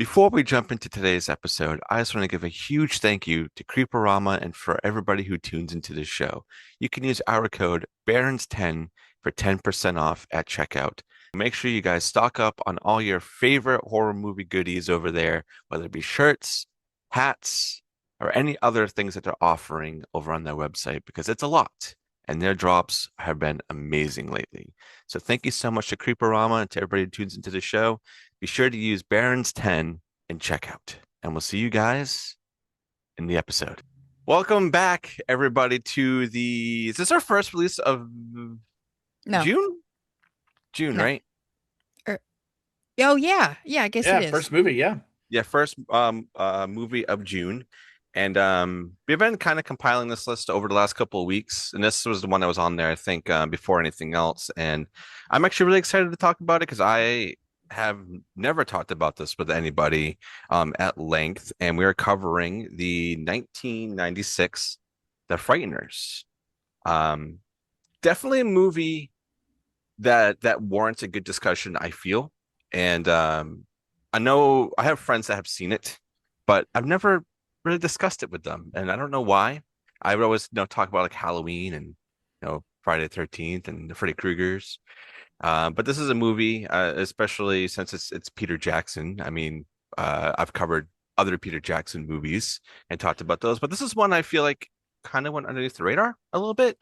Before we jump into today's episode, I just want to give a huge thank you to Creeperama and for everybody who tunes into this show. You can use our code Barons10 for 10% off at checkout. Make sure you guys stock up on all your favorite horror movie goodies over there, whether it be shirts, hats, or any other things that they're offering over on their website, because it's a lot. And their drops have been amazing lately. So thank you so much to Creeperama and to everybody who tunes into the show. Be sure to use Barons10 in checkout. And we'll see you guys in the episode. Welcome back, everybody, to the. Is this our first release of No, June? June, no. right? Oh yeah, I guess it Yeah, is. first movie, yeah. Yeah, first movie of June. And we've been kind of compiling this list over the last couple of weeks. And this was the one that was on there, I think, before anything else. And I'm actually really excited to talk about it because I have never talked about this with anybody at length. And we are covering the 1996 The Frighteners. Definitely a movie that warrants a good discussion, I feel. And I know I have friends that have seen it, but I've never really discussed it with them, and I don't know why. I would always, talk about like Halloween and Friday the 13th and the Freddy Kruegers. But this is a movie, especially since it's Peter Jackson. I mean, I've covered other Peter Jackson movies and talked about those, but this is one I feel like kind of went underneath the radar a little bit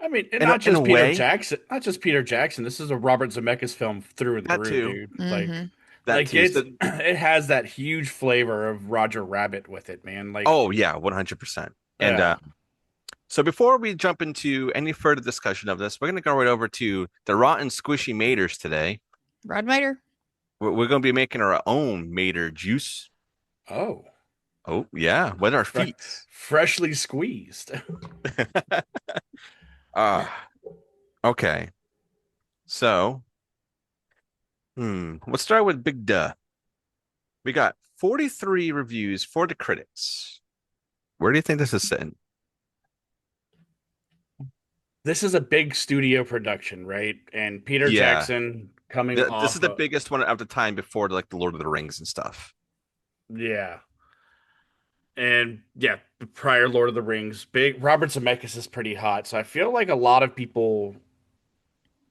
I mean, and in a way. Not just Peter Jackson. This is a Robert Zemeckis film through and That through, too, dude. Mm-hmm. that too. It's So, it has that huge flavor of Roger Rabbit with it, man. oh yeah, 100%. And Yeah. so before we jump into any further discussion of this, we're going to go right over to the Rotten Squishy Maters today. Rod Mater. We're going to be making our own Mater juice. Oh, Oh, yeah, with our Fre- feet. freshly squeezed. Ah, okay. So, let's start with Big Duh. We got 43 reviews for the critics. Where do you think this is sitting? This is a big studio production, right? And Peter Yeah, Jackson coming this is off the of, biggest one of the time before like the Lord of the Rings and stuff. yeah. And yeah, the prior Lord of the Rings, big Robert Zemeckis is pretty hot. So I feel like a lot of people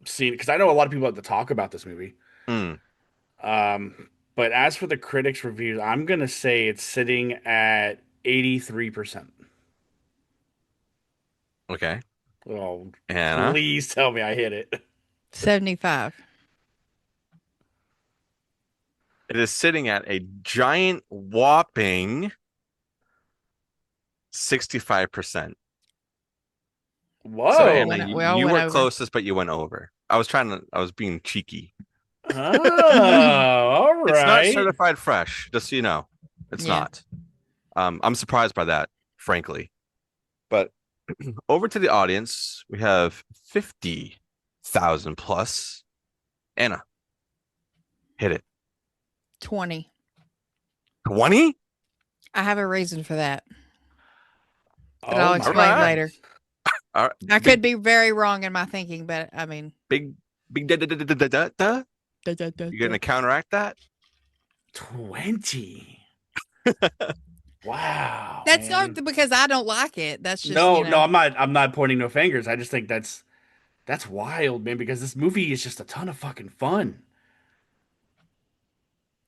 seen because I know a lot of people have to talk about this movie. Mm, But as for the critics' reviews, I'm gonna say it's sitting at 83%. okay. Oh, Anna, please tell me I hit it. 75. it is sitting at a giant whopping 65%. So Whoa. Anna, We all you went were over. closest, but you went over. I was being cheeky. Oh, all It's not right. certified fresh, just so you know. It's Yeah. not. I'm surprised by that, frankly. But over to the audience, we have 50,000 plus. Anna, hit it. 20. 20? I have a reason for that that Oh I'll my All explain right. later. All right. I could be very wrong in my thinking, but I mean, Big, big, da, da, da, da, da, da, da. You gonna counteract that? 20. Wow, that's man. not because I don't like it. That's just, No, I'm not pointing no fingers. I just think that's wild, man, because this movie is just a ton of fucking fun.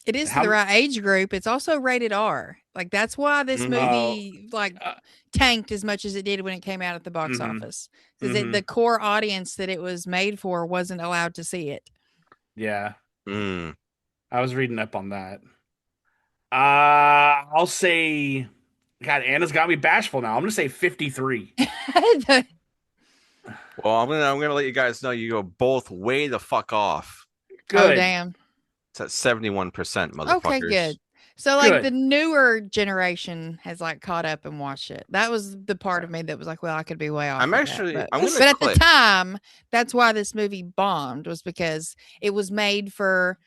it is for the How right age group. It's also rated R. Like that's why this Mhm. movie uh, tanked as much as it did when it came out at the box mhm, office because mhm. the core audience that it was made for wasn't allowed to see it. Yeah, Mm. I was reading up on that. I'll say God, Anna's got me bashful now. I'm gonna say 53. Well, I'm gonna let you guys know you go both way the fuck off. Oh Good. damn. It's at 71%, Okay, motherfuckers. good. So like the Good. newer generation has like caught up and watched it. That was the part of me that was like, well, I could be way off with that. But I'm gonna but at the click. time, that's why this movie bombed was because it was made for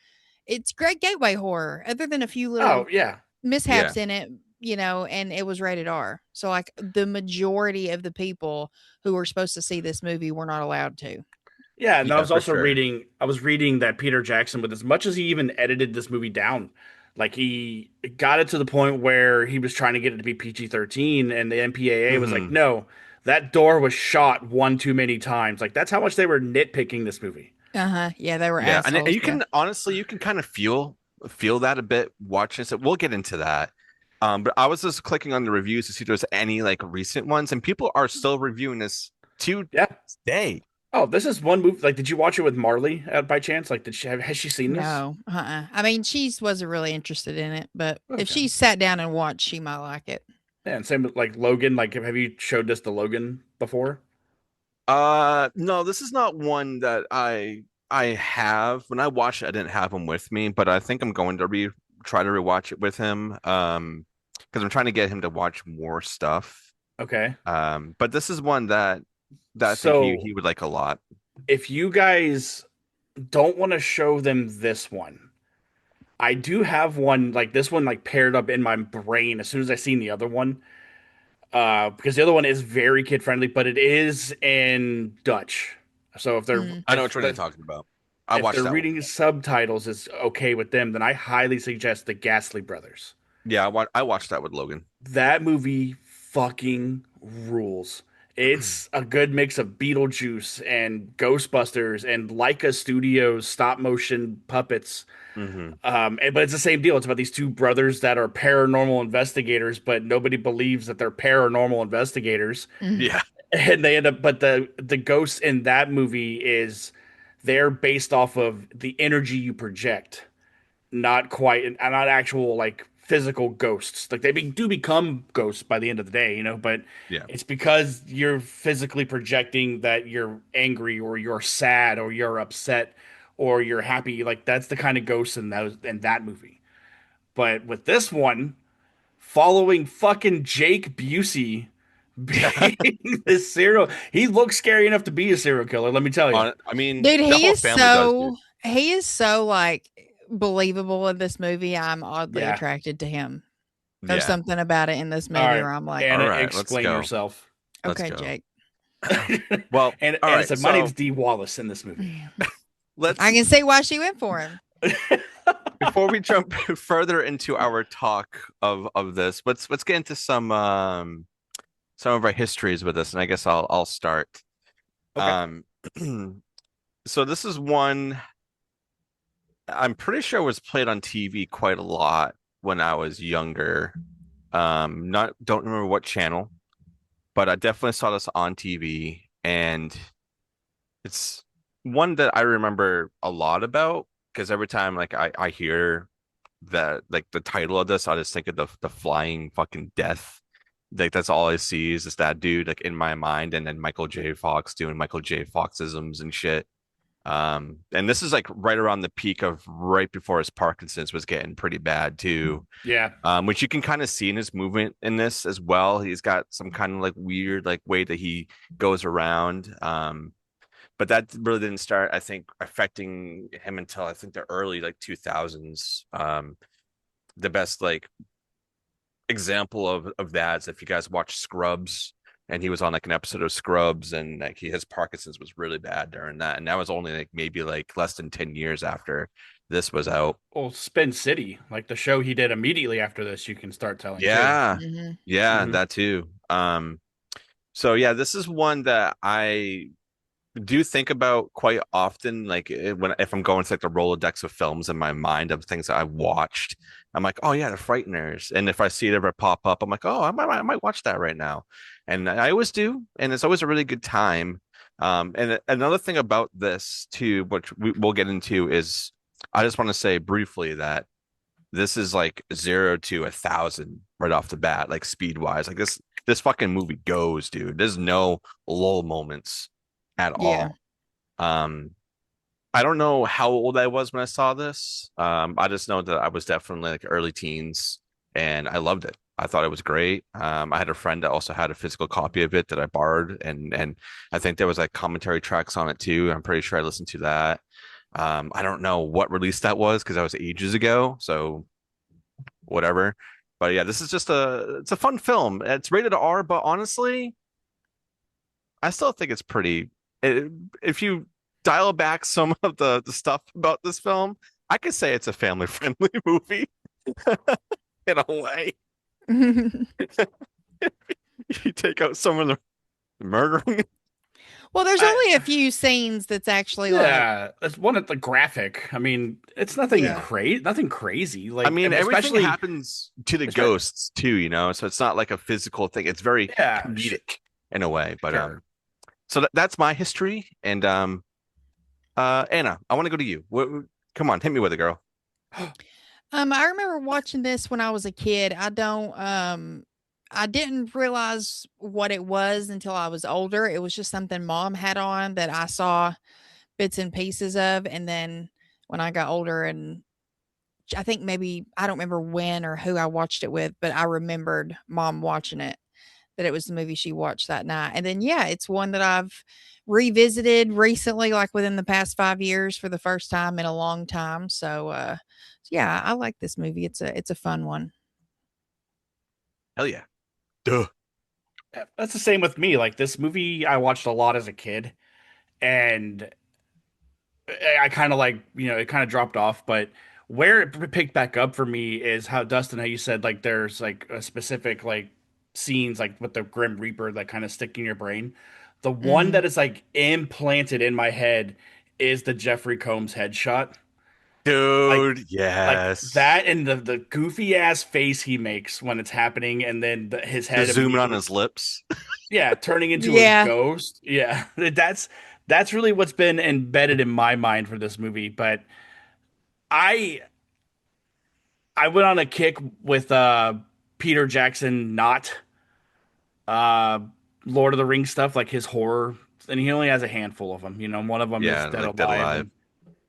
it's great gateway horror, other than a few Oh little yeah. Yeah, mishaps in it, and it was rated R. So like the majority of the people who were supposed to see this movie were not allowed to. Yeah, and I yeah, was for also sure. reading that Peter Jackson, with as much as he even edited this movie down, Like he got it to the point where he was trying to get it to be PG-13, and the MPAA was like, Hmm. no, that door was shot one too many times. Like that's how much they were nitpicking this movie. Uh-huh. Yeah, they were Yeah, and assholes. you Yeah. can honestly, you can kind of feel that a bit watching it. We'll get into that. But I was just clicking on the reviews to see if there's any like recent ones, and people are still reviewing this to Yeah. this day. Oh, this is one movie. Like, did you watch it with Marley by chance? Like, has she seen this? No. Uh-uh. I mean, she wasn't really interested in it, but if Okay. she sat down and watched, she might like it. Yeah, and same with like Logan. Like, have you showed this to Logan before? No, this is not one that I have. When I watched it, I didn't have him with me, but I think I'm going to re try to rewatch it with him. Because I'm trying to get him to watch more stuff. Okay. But this is one that I think he So would like a lot. if you guys don't want to show them this one, I do have one like this one like paired up in my brain as soon as I seen the other one. Because the other one is very kid friendly, but it is in Dutch. So Mm. I know which one you're talking about. I if watched they're that one. reading subtitles is okay with them, then I highly suggest the Ghastly Brothers. Yeah, I watched that with Logan. That movie fucking rules. It's a good mix of Beetlejuice and Ghostbusters and Leica Studios stop motion puppets. Hmm. But it's the same deal. It's about these two brothers that are paranormal investigators, but nobody believes that they're paranormal investigators. Mm. Yeah. And they end up, but the ghosts in that movie is they're based off of the energy you project, not quite, and not actual like physical ghosts. Like do become ghosts by the end of the day, but Yeah. it's because you're physically projecting that you're angry or you're sad or you're upset or you're happy. Like that's the kind of ghosts in that movie. But with this one, following fucking Jake Busey being this he looks scary enough to be a serial killer, let me tell you. I mean, Dude, the whole family does, dude. he is so like believable in this movie. I'm oddly Yeah. attracted to him. There's Yeah. something about it in this All movie right, where I'm like, All Anna, right, let's explain go. yourself. Let's okay, go. Jake. Well, And all Anna right. said, "My name's So Dee Wallace in this movie." I let's can see why she went for him. before we jump further into our talk of this, let's get into some of our histories with this, and I guess I'll start. Okay. Um, so this is one I'm pretty sure was played on TV quite a lot when I was younger. Not don't remember what channel, but I definitely saw this on TV, and it's one that I remember a lot about because every time like I hear that like the title of this, I just think of the flying fucking death. Like that's all I see is just that dude like in my mind, and then Michael J. Fox doing Michael J. Foxisms and shit. And this is like right around the peak of right before his Parkinson's was getting pretty bad too. Yeah. Which you can kind of see in his movement in this as well. He's got some kind of like weird like way that he goes around. But that really didn't start, I think, affecting him until I think the early like 2000s. The best like example of that is if you guys watch Scrubs, and he was on like an episode of Scrubs, and like his Parkinson's was really bad during that, and that was only like maybe like less than 10 years after this was out. Well, Spin City, like the show he did immediately after this, you can start telling too. Yeah, Hmm. yeah, Hmm. that too. So yeah, this is one that I do think about quite often. Like when if I'm going to like the Rolodex of films in my mind of things that I watched, I'm like, oh yeah, the Frighteners. And if I see it ever pop up, I'm like, oh, I might watch that right now. And I always do, and it's always a really good time. And another thing about this too, which we'll get into, is I just want to say briefly that this is like 0 to 1,000 right off the bat, like speed wise. Like this fucking movie goes, dude. There's no lull moments at Yeah. all. I don't know how old I was when I saw this. I just know that I was definitely like early teens, and I loved it. I thought it was great. I had a friend that also had a physical copy of it that I borrowed, and I think there was like commentary tracks on it too. I'm pretty sure I listened to that. I don't know what release that was because that was ages ago, so whatever. But yeah, this is just it's a fun film. It's rated R, but honestly, I still think it's pretty. If you dial back some of the stuff about this film, I could say it's a family friendly movie. In a way. You take out some of the murdering. Well, there's I, only a few scenes that's actually like, yeah, that's one at the graphic. I mean, it's yeah. nothing crazy. I Like, mean, everything especially, happens to the especially, ghosts too, you know, so it's not like a physical thing. It's very yeah, comedic in a way. But sure. so that's my history. And Anna, I want to go to you. Come on, hit me with it, girl. I remember watching this when I was a kid. I didn't realize what it was until I was older. It was just something mom had on that I saw bits and pieces of. And then when I got older, and I think maybe I don't remember when or who I watched it with, but I remembered mom watching it, that it was the movie she watched that night. And then, yeah, it's one that I've revisited recently, like within the past 5 years for the first time in a long time. So, yeah, I like this movie. It's a fun one. Hell yeah. Duh. Yeah, that's the same with me. Like this movie, I watched a lot as a kid, and I kind of like, it kind of dropped off, but where it picked back up for me is how Dustin, how you said like there's like a specific like scenes like with the Grim Reaper that kind of stick in your brain. The one Mhm. that is like implanted in my head is the Jeffrey Combs headshot. Like Dude, like yes. that and the goofy ass face he makes when it's happening, and then his The head zooming on immediately, his lips. yeah, turning into a Yeah. ghost. Yeah, that's really what's been embedded in my mind for this movie. But I I went on a kick with Peter Jackson, not uh Lord of the Rings stuff, like his horror, and he only has a handful of them. One of them is Yeah, Dead like Dead Alive, Alive. and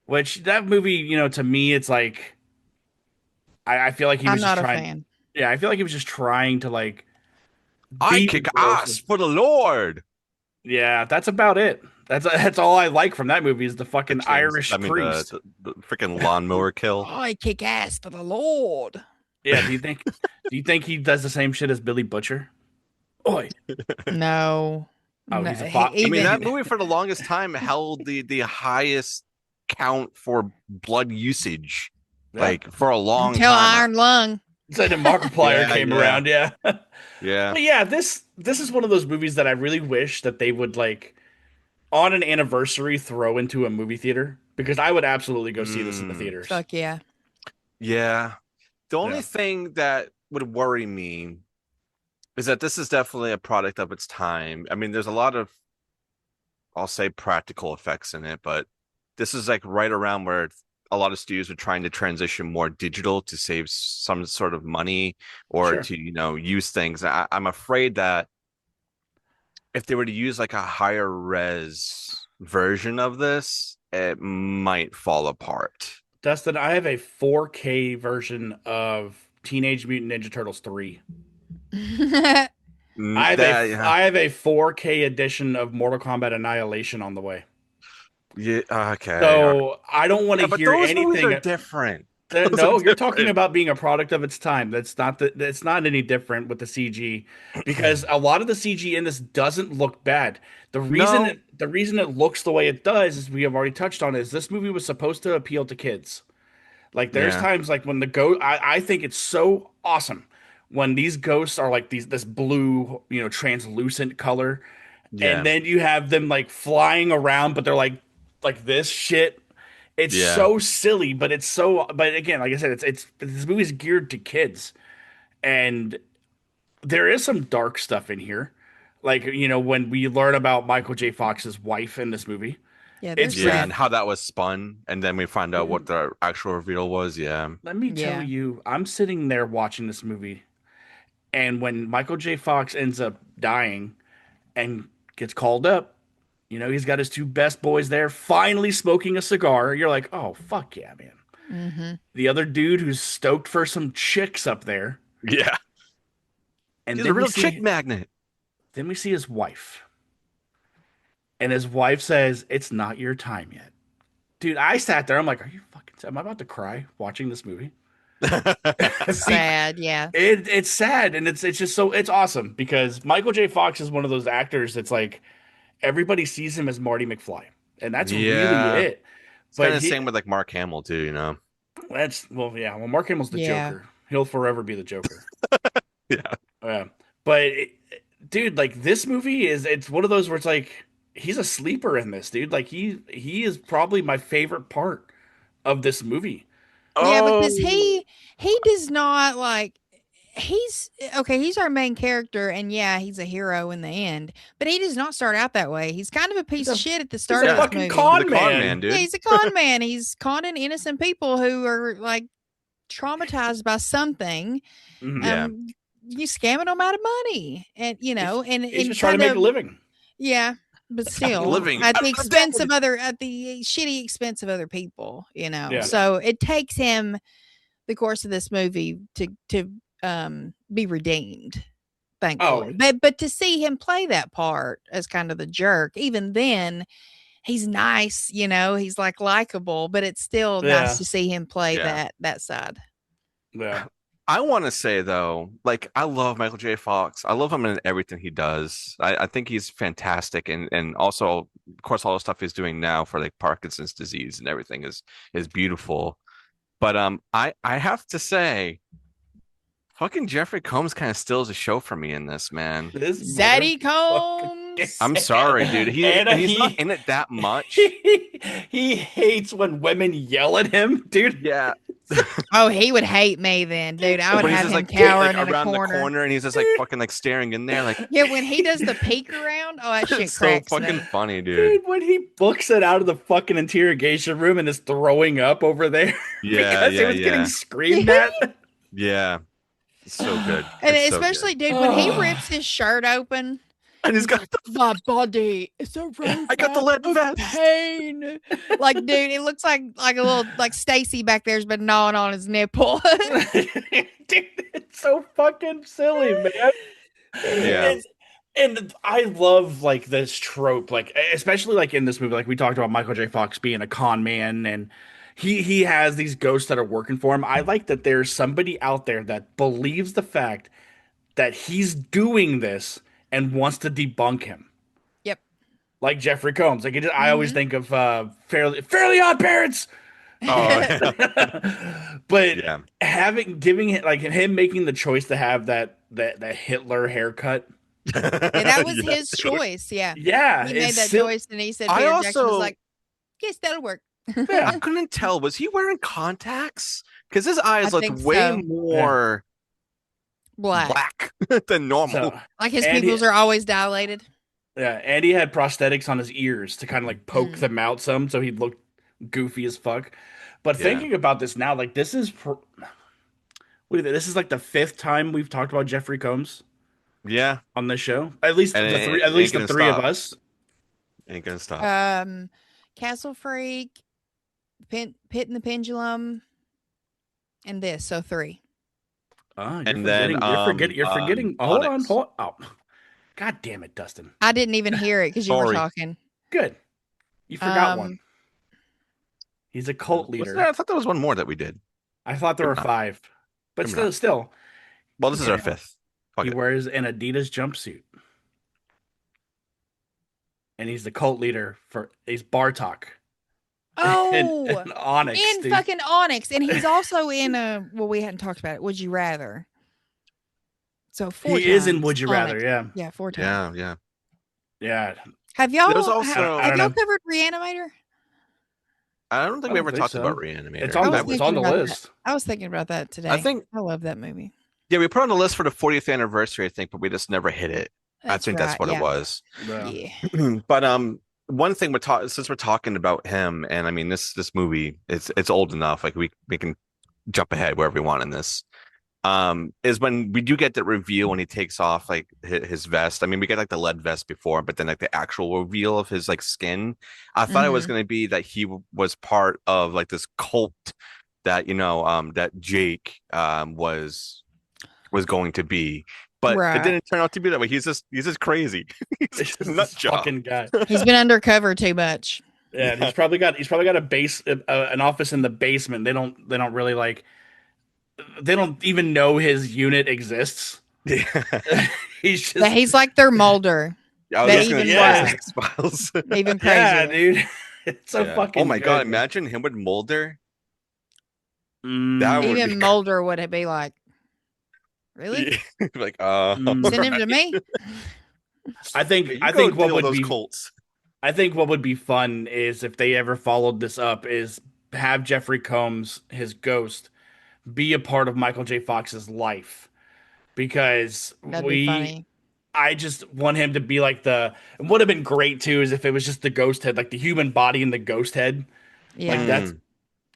which that movie, to me, it's like I feel like he I'm was just not a trying. fan. Yeah, I feel like he was just trying to like I be kick ass engrossing. for the Lord. Yeah, that's about it. That's all I like from that movie is the The fucking chains. I Irish mean, priest. the freaking lawnmower kill. I kick ass for the Lord. Yeah, do you think he does the same shit as Billy Butcher? Oi. No. Oh, No, he's a bot. I mean, even that movie for the longest time held the highest count for blood usage, Yeah. like for a long until time. Iron Lung. Said the Markiplier Yeah, came yeah, around, yeah. yeah. But yeah, this is one of those movies that I really wish that they would like on an anniversary throw into a movie theater because I would absolutely go see this in the Mm, theaters. Fuck yeah. yeah. The only Yeah, thing that would worry me is that this is definitely a product of its time. I mean, there's a lot of, I'll say, practical effects in it, but this is like right around where a lot of studios are trying to transition more digital to save some sort of money or sure. to, use things. I'm afraid that if they were to use like a higher res version of this, it might fall apart. Dustin, I have a 4K version of Teenage Mutant Ninja Turtles 3. Yeah, I have a 4K edition of Mortal Kombat Annihilation on the way. yeah, okay. So I don't want to Yeah, but hear those movies are anything. different. Those are No, you're talking different. about being a product of its time. That's not any different with the CG because a lot of the CG in this doesn't look bad. No, The reason it looks the way it does, as we have already touched on, is this movie was supposed to appeal to kids. Like there's yeah, times like when the ghost, I think it's so awesome when these ghosts are like this blue, translucent color, and yeah, then you have them like flying around, but they're like this shit. It's yeah, so silly, but it's so. But again, like I said, it's this movie's geared to kids, and there is some dark stuff in here. Like when we learn about Michael J. Fox's wife in this movie, Yeah, it's there's pretty. yeah, and some. how that was spun, and then we find out what the actual reveal was. Yeah. Let me tell Yeah. you, I'm sitting there watching this movie, and when Michael J. Fox ends up dying and gets called up, he's got his two best boys there, finally smoking a cigar. You're like, oh fuck yeah, man. Mhm. The other dude who's stoked for some chicks up there, Yeah. and He's a real chick magnet. then we see his wife, and his wife says, "It's not your time yet." Dude, I sat there. I'm like, "Are you fucking? Am I about to cry watching this movie?" See, Sad, yeah. it's sad, and it's just so it's awesome because Michael J. Fox is one of those actors that's like everybody sees him as Marty McFly, and that's really Yeah. it. It's kind But of the he same with like Mark Hamill too, you know. that's well, yeah. Well, Mark Hamill's the Yeah. Joker. He'll forever be the Joker. Yeah. But dude, like this movie it's one of those where it's like he's a sleeper in this, dude. Like he is probably my favorite part of this movie. Yeah, because Oh, he does not like he's okay, he's our main character and yeah, he's a hero in the end, but he does not start out that way. He's kind of a He's piece of a shit at the he's start a of this fucking movie. he's a con con man, man. Yeah, dude. he's a con man. He's conning innocent people who are like traumatized by something. Mhm. Yeah. Um you scamming them out of money and He's and just trying to kind make a of living. yeah, but still Living at out the of the expense dead. of other at the shitty expense of other people, Yeah. So it takes him the course of this movie to be redeemed, Oh, thankfully. But to see him play that part as kind of the jerk, even then he's nice, he's like likable, but it's still nice yeah. to see him play Yeah. that side. Yeah. I want to say though, like I love Michael J. Fox. I love him in everything he does. I think he's fantastic, and also, of course, all the stuff he's doing now for like Parkinson's disease and everything is beautiful. But I have to say, fucking Jeffrey Combs kind of steals the show for me in this, man. This Zaddy motherfucker. Combs. I'm sorry, dude. And And he's not in it that much. he hates when women yell at him, dude. Yeah. Oh, he would hate me then, dude. I would When he's have just him like like cowering in a around the corner. corner and he's just like fucking like staring in there, like Yeah, when he does the peek around, oh, that shit it's so cracks fucking me. funny, dude. Dude, when he books it out of the fucking interrogation room and is throwing up over there Yeah, because it yeah, was getting yeah. screamed at. Yeah. It's so good. And It's so especially, good. dude, when he rips his shirt open, And he's he's got like, my body is a I got the roadmap lead of vest. pain. Like, dude, it looks like a little like Stacy back there's been gnawing on his nipple. Dude, it's so fucking silly, man. Yeah. And I love like this trope, like especially like in this movie, like we talked about Michael J. Fox being a con man, and he has these ghosts that are working for him. I like that there's somebody out there that believes the fact that he's doing this and wants to debunk him, Yep. like Jeffrey Combs. Like I always Mhm. think of Fairly Odd Parents. Oh yeah. But Yeah. giving it like him making the choice to have that Hitler haircut. Yeah, that was Yeah, his dude. choice. Yeah. Yeah, He made it's that still choice and he said I Peter Jackson was also like, yes, that'll work. yeah. I couldn't tell. Was he wearing contacts? Because his I eyes looked think way so. more Black. black than normal. So Like his Andy, pupils are always dilated. yeah, Andy had prosthetics on his ears to kind of like poke Mm. them out some, so he'd look goofy as fuck. But Yeah. thinking about this now, like this is like the fifth time we've talked about Jeffrey Combs Yeah. on this show. At least And the three, it at ain't least the gonna three of stop. us. Ain't gonna stop. Castle Freak, Pit and the Pendulum, and this. So 3. Oh, And then you're forgetting. Hold on, Onyx. hold. Oh, God damn it, Dustin. I didn't even hear it because you were Sorry. talking. Good, you forgot one. Um, He's a cult Was leader. there, I thought there was one more that we did. I thought there Maybe were not. 5, but Maybe still, not. still, Well, this is our Okay. 5th. Fuck he it. wears an Adidas jumpsuit, and he's the cult leader he's Bartok. oh, and Onyx, in dude. fucking Onyx, and he's also in well, we hadn't talked about it. Would you rather? So 4 He is in times Would You Onyx. Rather, yeah, Yeah, 4 times. Yeah, yeah. yeah. Have y'all There's ha- also have I don't y'all know. covered Reanimator? I don't think I we don't ever think talked so. about Reanimator. It's on I was the it's on thinking the about list. that. I was thinking about that today. I think I love that movie. yeah, we put it on the list for the 40th anniversary, I think, but we just never hit it. I think that's right, what it yeah. was. Yeah. But one thing since we're talking about him, and I mean this movie, it's old enough, like we can jump ahead wherever we want in this. Is when we do get the reveal when he takes off like his vest. I mean, we get like the lead vest before, but then like the actual reveal of his like skin. I thought it was Mhm. going to be that he was part of like this cult that that Jake was going to be, but it Right. didn't turn out to be that way. He's just crazy. He's It's just a just nut this job. fucking guy. He's been undercover too much. Yeah, he's probably got a base an office in the basement. They don't really like they don't even know his unit exists. Yeah. He's But just he's like their Mulder. I was But just gonna even say yeah. worse. X-Files. Even yeah, crazier. dude. It's so Yeah. fucking Oh my good, god! man. Imagine him with Mulder. Mm, That would be Even Mulder would be like, Really? Like, Send him to right. me? I think You I go think what deal with would those be Colts. I think what would be fun is if they ever followed this up is have Jeffrey Combs, his ghost, be a part of Michael J. Fox's life because That'd be funny. I just want him to be like it would have been great too is if it was just the ghost head, like the human body and the ghost head. Like Yeah. Mm,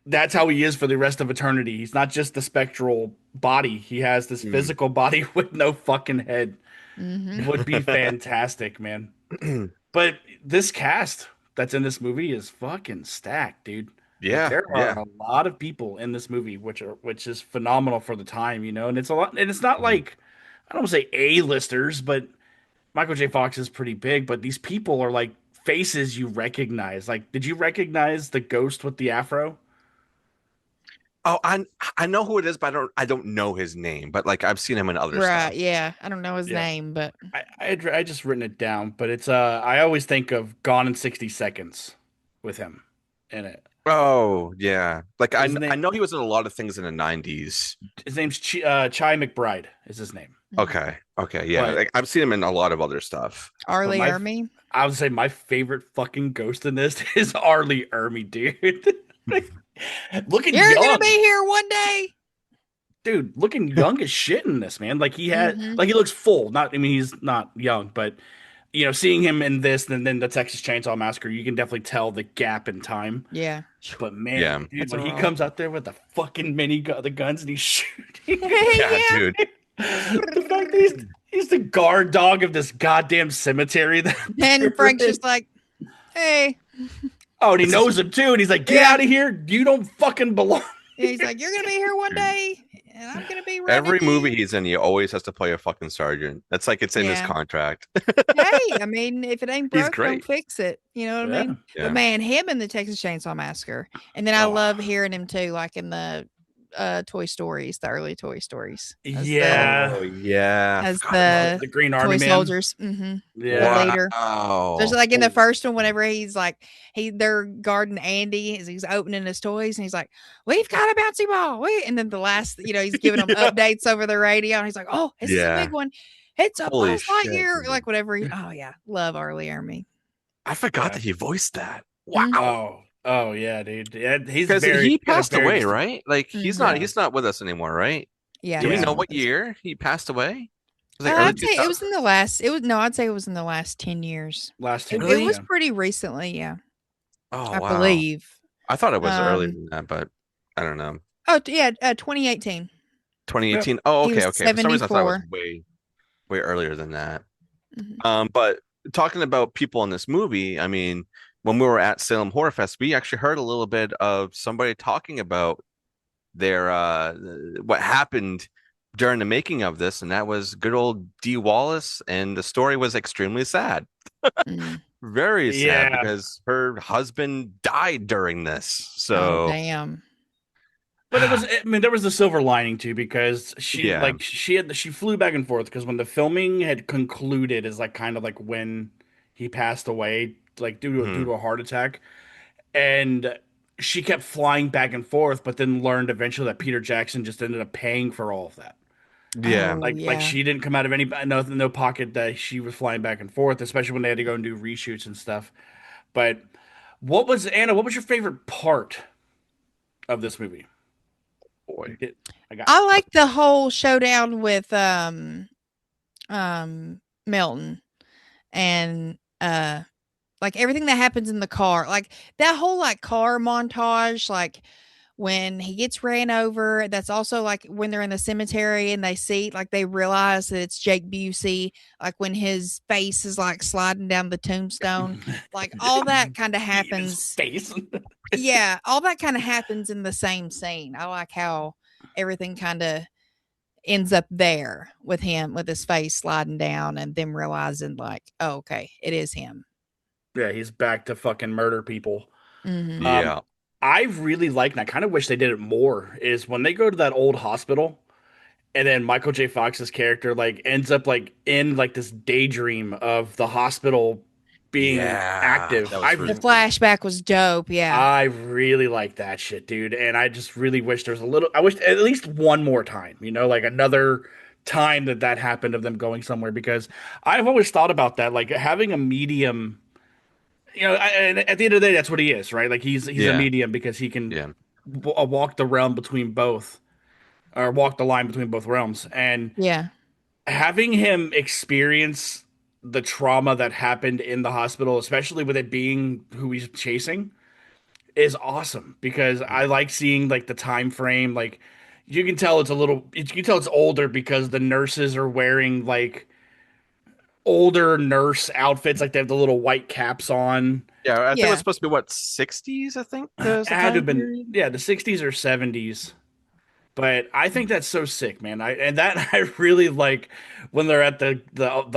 that's how he is for the rest of eternity. He's not just the spectral body. He has this mm. physical body with no fucking head. Mm-hmm. Would be fantastic, man. But this cast that's in this movie is fucking stacked, dude. Like Yeah, there are yeah. a lot of people in this movie which is phenomenal for the time, you know. And it's a lot and it's not Mhm. like I don't want to say A-listers, but Michael J. Fox is pretty big, but these people are like faces you recognize. Like, did you recognize the ghost with the afro? Oh, I know who it is, but I don't know his name. But like I've seen him in other Right. stuff. Yeah. I don't know his Yeah. name, but I just written it down, but it's I always think of Gone in 60 Seconds with him in it. Oh, yeah. Like His I name know he was in a lot of things in the 90s. his name's Chai McBride is his name. Mhm. Okay. Okay, yeah. But Like I've seen him in a lot of other stuff. but Arlie my Ermy. I would say my favorite fucking ghost in this is Arlie Ermy, dude. Looking You're gonna be young. here one day. Dude, looking young as shit in this, man. Like Mm-hmm. he looks full. Not, I mean, he's not young, but you know, seeing him in this and then the Texas Chainsaw Massacre, you can definitely tell the gap in time. Yeah. But man, Yeah. dude, That's when a he roll. comes out there with the fucking the guns and he's shooting, Yeah, Yeah. dude. the fact that he's the guard dog of this goddamn cemetery that And they're Frank's in. just like, hey. Oh, and he This is knows him too, and he's like, "Get Yeah. out of here! You don't fucking belong." Yeah, he's like, you're gonna be here one dude. day, and I'm gonna be Every running movie you. he's in, he always has to play a fucking sergeant. That's like it's in his Yeah. contract. Hey, I mean, if it ain't He's broke, don't great. fix it. You know what I Yeah. mean? But Yeah. man, him in the Texas Chainsaw Massacre, and then I Oh, love hearing him too, like in the Toy Stories, the early Toy Stories, yeah. Oh, yeah. I as forgot about the The Green toy Army Man. soldiers. Mm-hmm. The Yeah. leader. There's Wow. like in the Holy first one, whenever he's like they're guarding Andy as he's opening his toys, and he's like, "We've got a bouncy ball." And then the last, he's giving them Yeah. updates over the radio, and he's like, "Oh, this is a big Yeah. one. It's a Holy Buzz shit, Lightyear." dude. Like whatever. Oh yeah, love Arlie Army. I forgot Yeah. that he voiced that. Mhm. Wow. Oh yeah, dude. Yeah, he's Because he got a passed very away, distinct. right? Like he's not Mhm. Yeah. he's not with us anymore, right? Yeah, Do we he's Yeah. know not what with us. year he passed away? Was it early I'd say it was 2000s? in the last. It was no, I'd say it was in the last 10 years. Last It, 10 years. it was Really? Yeah. pretty recently, yeah, Oh, I wow. believe. I thought it was earlier Um. than that, but I don't know. Oh yeah, 2018. Yeah. 2018. Oh, He okay, was okay. For some reason I thought it was 74. way earlier than that. Mhm. But talking about people in this movie, I mean, when we were at Salem Horror Fest, we actually heard a little bit of somebody talking about their what happened during the making of this, and that was good old Dee Wallace, and the story was extremely sad. Mm. Very sad Yeah. because her husband died during this. Oh So damn. But I mean, there was the silver lining too because yeah. she flew back and forth because when the filming had concluded is like kind of like when he passed away, like due Mhm. to a heart attack, and she kept flying back and forth, but then learned eventually that Peter Jackson just ended up paying for all of that. Yeah. Oh Like yeah. she didn't come out of any no pocket that she was flying back and forth, especially when they had to go and do reshoots and stuff. But what was Anna? What was your favorite part of this movie? Boy. I got I like the whole showdown with Milton and like everything that happens in the car. Like that whole like car montage, like when he gets ran over, that's also like when they're in the cemetery and they see like they realize that it's Jake Busey, like when his face is like sliding down the tombstone. Like all that kind of in his happens. face. Yeah, all that kind of happens in the same scene. I like how everything kind of ends up there with him with his face sliding down and them realizing like, oh, okay, it is him. Yeah, he's back to fucking murder people. Mhm. Yeah. I really like, and I kind of wish they did it more, is when they go to that old hospital and then Michael J. Fox's character like ends up like in like this daydream of the hospital being Yeah. active. That was The really cool. flashback was dope, yeah. I really like that shit, dude. And I just really wish there's a little I wish at least one more time, you know, like another time that happened of them going somewhere, because I've always thought about that, like having a medium. And at the end of the day, that's what he is, right? Like he's a Yeah, medium because he can yeah, walk the realm between both, or walk the line between both realms. And Yeah. having him experience the trauma that happened in the hospital, especially with it being who he's chasing, is awesome, because I like seeing like the time frame. Like you can tell you can tell it's older because the nurses are wearing like older nurse outfits, like they have the little white caps on. yeah. I think it was Yeah. supposed to be what, 60s. I think It there's the had to time have been, period. yeah, the 60s or 70s. But I think that's so sick, man. I really like when they're at the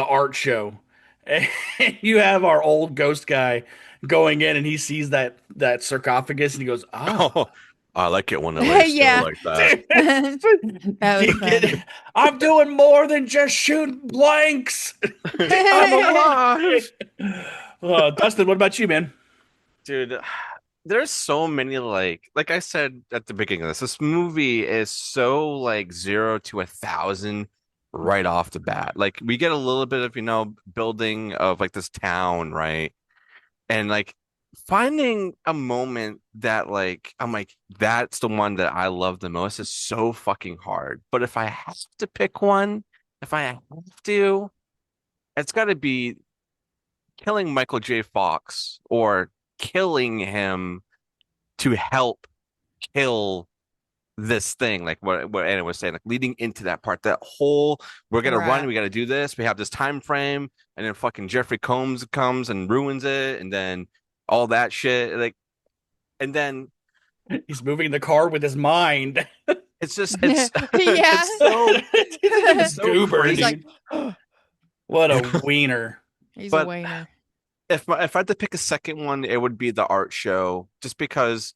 art show, and you have our old ghost guy going in, and he sees that sarcophagus, and he goes, "Ah, Oh, I like it when it lays still Yeah. like that. dude, That was funny. I'm doing more than just shooting blanks. I'm alive, Dustin, what about you, man? dude. There's so many like I said at the beginning of this movie is so like 0 to 1,000 right off the bat. Like we get a little bit of, building of like this town, right? And like finding a moment that like I'm like, that's the one that I love the most is so fucking hard. But if I have to pick one, if I have to, it's got to be killing Michael J. Fox, or killing him to help kill this thing, like what Anna was saying, like leading into that part, that whole we're gonna run, Right. we gotta do this, we have this time frame, and then fucking Jeffrey Combs comes and ruins it, and then all that shit, like, and then He's moving the car with his mind. it's just it's Yeah. it's so He's like a it's so goober, He's crazy. like, dude. What a wiener. he's a But wiener. if I had to pick a second one, it would be the art show, just because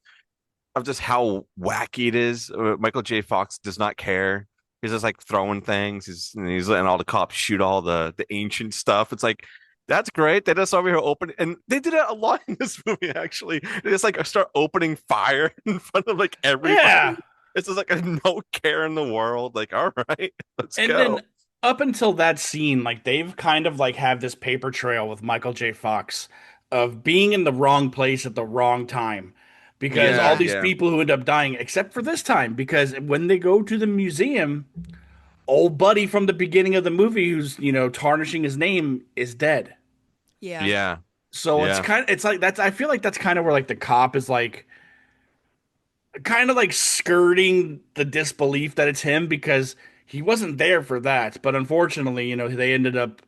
of just how wacky it is. Michael J. Fox does not care. He's just like throwing things. He's letting all the cops shoot all the ancient stuff. It's like that's great. They just over here open, and they did it a lot in this movie. Actually, they just like start opening fire in front of like Yeah. everybody. It's just like a no care in the world. Like, all right, let's And go. then up until that scene, like they've kind of like have this paper trail with Michael J. Fox of being in the wrong place at the wrong time. Because all Yeah, Yeah. these yeah. people who end up dying, except for this time, because when they go to the museum, old buddy from the beginning of the movie who's, tarnishing his name is dead. Yeah. Yeah, So yeah. it's like that's I feel like that's kind of where like the cop is like kind of like skirting the disbelief that it's him, because he wasn't there for that. But unfortunately, they ended up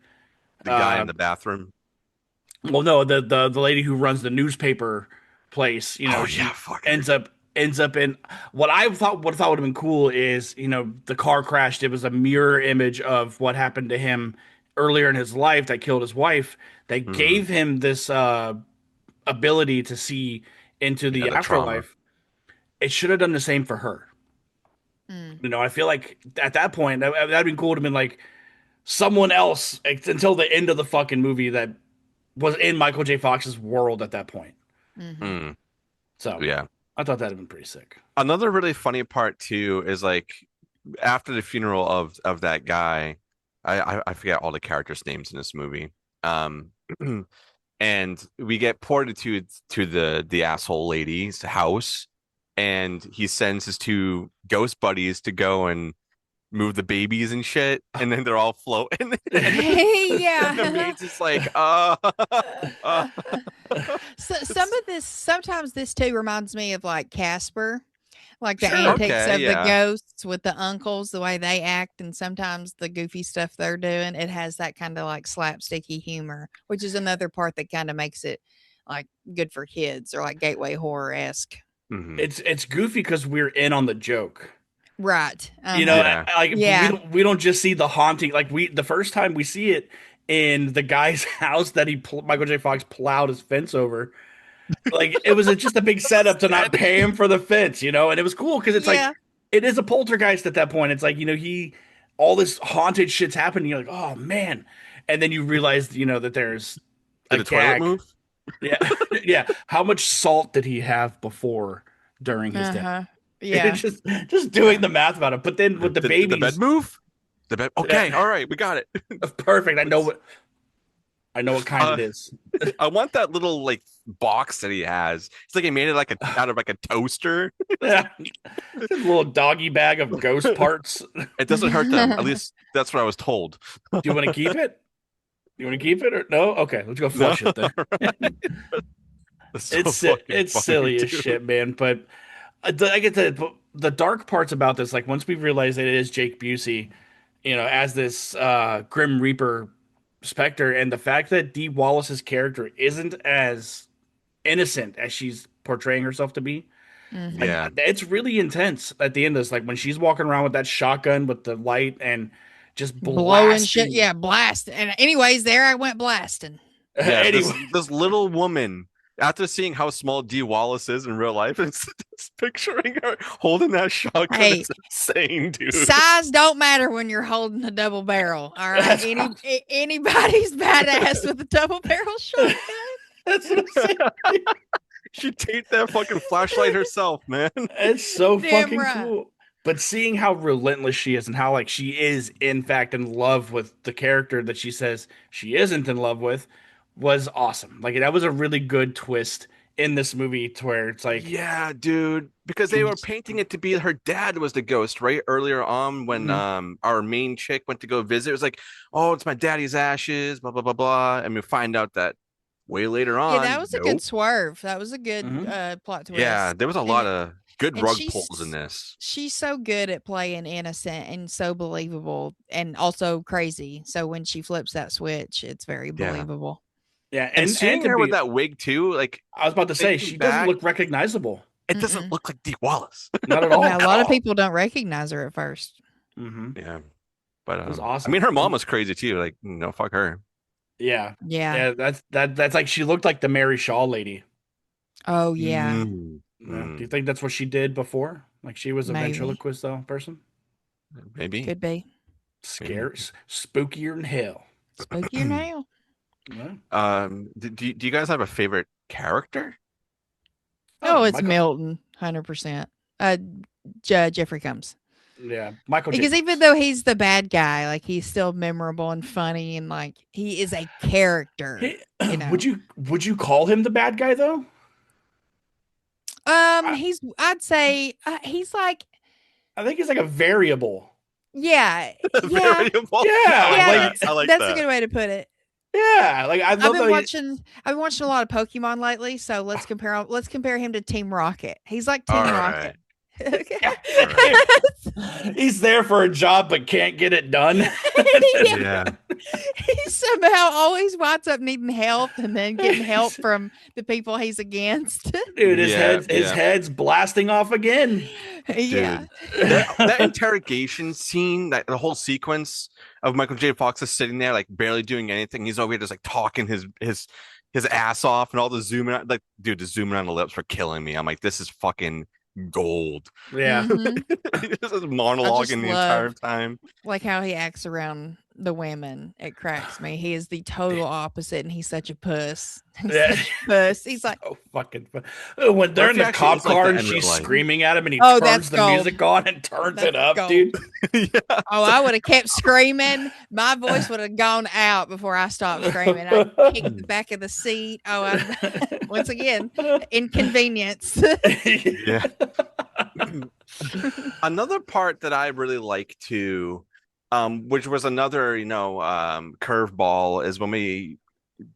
The guy uh in the bathroom. well, no, the lady who runs the newspaper place, Oh yeah, she fuck her. ends up in what I thought would have been cool is, the car crashed. It was a mirror image of what happened to him earlier in his life that killed his wife. They Hmm. gave him this ability to see into Yeah, the the trauma. afterlife. It should have done the same for her. Mm. I feel like at that point that'd been cool to be like someone else, until the end of the fucking movie, that was in Michael J. Fox's world at that point. Hmm. Mm, So yeah. I thought that'd have been pretty sick. Another really funny part too is like after the funeral of that guy, I forget all the characters' names in this movie. Um, and we get ported to the asshole lady's house, and he sends his two ghost buddies to go and move the babies and shit, and then they're all floating, and the Yeah. maid's just like, uh. So sometimes this too reminds me of like Casper, like the Sure. antics Okay, of the yeah. ghosts with the uncles, the way they act, and sometimes the goofy stuff they're doing. It has that kind of like slapsticky humor, which is another part that kind of makes it like good for kids or like gateway horror esque. Hmm. It's goofy because we're in on the joke. Right. Yeah. Like Yeah. we don't just see the haunting. Like the first time we see it in the guy's house that Michael J. Fox plowed his fence over. Like it was just a big setup to not Said. pay him for the fence, and it was cool because it's like Yeah. it is a poltergeist at that point. It's like, he all this haunted shit's happening. You're like, oh man, and then you realize, that there's a Did the toilet gag. move? Yeah, yeah. How much salt did he have before during his death? Uh-huh. It's Yeah. just doing the math about it. But then with the Did the bed babies, move? The bed. Okay, all right, we got it. Perfect. I know what kind Uh, it is. I want that little like box that he has. It's like he made it like out of like a toaster. Yeah. A little doggy bag of ghost parts. Do It doesn't hurt them. At least that's what I was told. you want to keep it? You want to keep it or no? Okay, let's go No, flush it then. right? That's so fucking It's funny, silly as dude. shit, man. But I get the dark parts about this. Like once we realize that it is Jake Busey, as this Grim Reaper Spectre, and the fact that Dee Wallace's character isn't as innocent as she's portraying herself to be. Like Mhm. Yeah, it's really intense at the end of this. Like when she's walking around with that shotgun with the light and just Blowing shit. blasting. Yeah, blast. And anyways, there I went blasting. yeah. This Anyway, this little woman. After seeing how small Dee Wallace is in real life, it's just picturing her holding that shotgun. Hey, It's insane, dude. size don't matter when you're holding a double barrel. All right. that's, Anybody's badass with a double barrel shotgun. that's what I'm saying. She taped that fucking flashlight herself, man. It's so Damn fucking right. cool. But seeing how relentless she is and how like she is in fact in love with the character that she says she isn't in love with was awesome. Like that was a really good twist in this movie to where it's like Yeah, dude. Because they were painting it to be her dad was the ghost, right? Earlier on when Mhm. our main chick went to go visit, it was like, oh, it's my daddy's ashes, blah blah blah blah. And we find out that way later Yeah, that on, was a good nope. swerve. That was a good Mhm. plot Yeah, twist. there was a And lot it, of good and rug pulls in this. she's so good at playing innocent and so believable and also crazy. So when she flips that switch, it's very Yeah. believable. Yeah, And and seeing to her with be that wig too, like I was about to say thinking she doesn't back, look recognizable. it doesn't Mm-mm. look like Dee Wallace Not at Yeah, all. a at lot of all. people don't recognize her at first. Hmm. Yeah. But It was I mean awesome. her mom was crazy too. Like, no, fuck her. Yeah. Yeah. Yeah, that's like she looked like the Mary Shaw lady. Oh yeah. Mm, Yeah. Do you mm, think that's what she did before? Like she was a Maybe. ventriloquist though person? maybe. Could be. Maybe. Spookier than hell. Spookier now. Yeah. Do you guys have a favorite character? Oh, it's Michael. Milton, 100%. Jeffrey Combs. Yeah, Michael J. Because even Fox. though he's the bad guy, like he's still memorable and funny, and like he is a character, Hey, you know. would you call him the bad guy though? I, I'd say he's like, I think he's like a variable. yeah, yeah, Variable. Yeah, yeah. like I like That's a that. good way to put it. yeah, like I love that. I've been watching a lot of Pokemon lately, so let's compare him to Team Rocket. He's like All Team right. Rocket. Okay. All right. He's there for a job but can't get it done. Yeah. Yeah. He somehow always winds up needing help and then getting help from the people he's against. Dude, Yeah, his yeah. head's blasting off again. Yeah. Dude. That interrogation scene, that the whole sequence of Michael J. Fox is sitting there like barely doing anything. He's over here just like talking his ass off and all the zooming out, like dude, the zooming on the lips were killing me. I'm like, this is fucking gold. Yeah. Mhm. He's just monologuing the entire love- time. Like how he acts around the women. It cracks me. He is the total opposite and he's such a puss. He's Yeah. such a puss. He's like, So fucking fun. When they're What in if he the actually cop is like car that and in real she's life? screaming at him and he Oh, turns that's the gold. music on and turns That's it up, gold. dude. Yeah. oh, I would have kept screaming. My voice would have gone out before I stopped screaming. I kicked the back of the seat. Oh, once again, inconvenience. Yeah. Another part that I really like to, which was another, curveball, is when we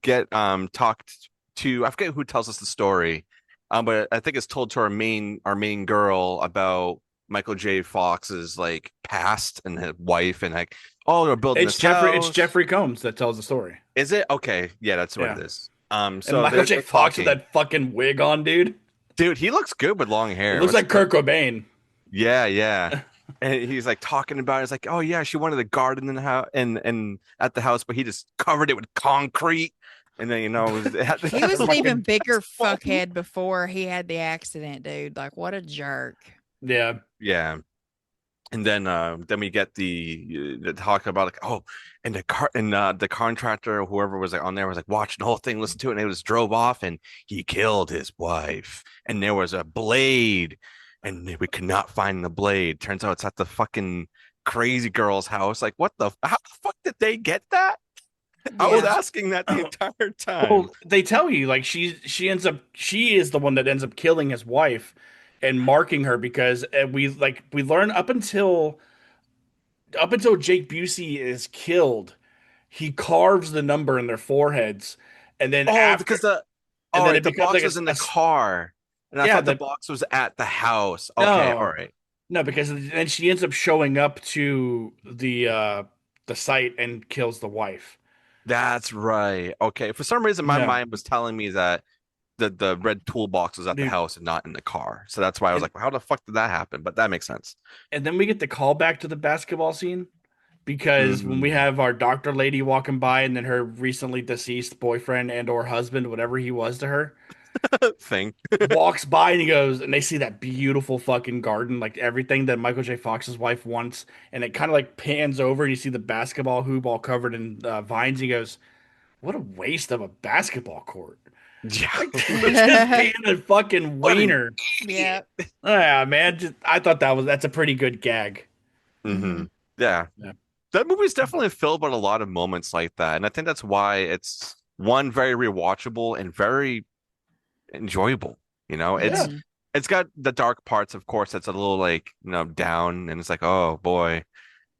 get talked to, I forget who tells us the story, but I think it's told to our main girl about Michael J. Fox's like past and his wife and like, oh, they're building It's this It's house. Jeffrey Combs that tells the story. Is it? Okay, yeah, that's what Yeah. it is. And So Michael J. they're Fox with talking. that fucking wig on, dude. Dude, he looks good with long hair. It looks What's like Kurt Cobain. Yeah, yeah. And he's like talking about it. It's like, oh yeah, she wanted a garden in the house and at the house, but he just covered it with concrete. And then He was an even bigger Fuck. fuckhead before he had the accident, dude. Like, what a jerk. Yeah. Yeah. And then we get the talk about like, oh, and the contractor or whoever was like on there was like watching the whole thing, listened to it, and it was drove off and he killed his wife. And there was a blade, and we could not find the blade. Turns out it's at the fucking crazy girl's house. Like, how the fuck did they get that? I was Yeah. asking that the entire time. Well, they tell you like she is the one that ends up killing his wife and marking her because we learn up until Jake Busey is killed, he carves the number in their foreheads, and then Oh, after because the and all then right, it the becomes box like was in the a car, and I yeah thought the the box was at the house. Okay, all no right. no because then she ends up showing up to the site and kills the wife. That's right. Okay. For some reason, my No, mind was telling me that the red toolbox was at the dude. house and not in the car. So that's why I was And like, how the fuck did that happen? But that makes sense. and then we get the call back to the basketball scene because when we Mm. have our doctor lady walking by and then her recently deceased boyfriend and or husband, whatever he was to her, Thing. walks by and he goes, and they see that beautiful fucking garden, like everything that Michael J. Fox's wife wants, and it kind of like pans over and you see the basketball hoop all covered in vines. He goes, "What a waste of a basketball court! Yeah. Like just being a fucking What an wiener." Yeah. idiot. Yeah, man. I thought that's a pretty good gag. Hmm. Hmm. Yeah. Yeah. That movie's definitely filled with a lot of moments like that. And I think that's why it's one very rewatchable and very enjoyable. You know, Yeah. Hmm. it's got the dark parts, of course, that's a little like, down and it's like, oh boy,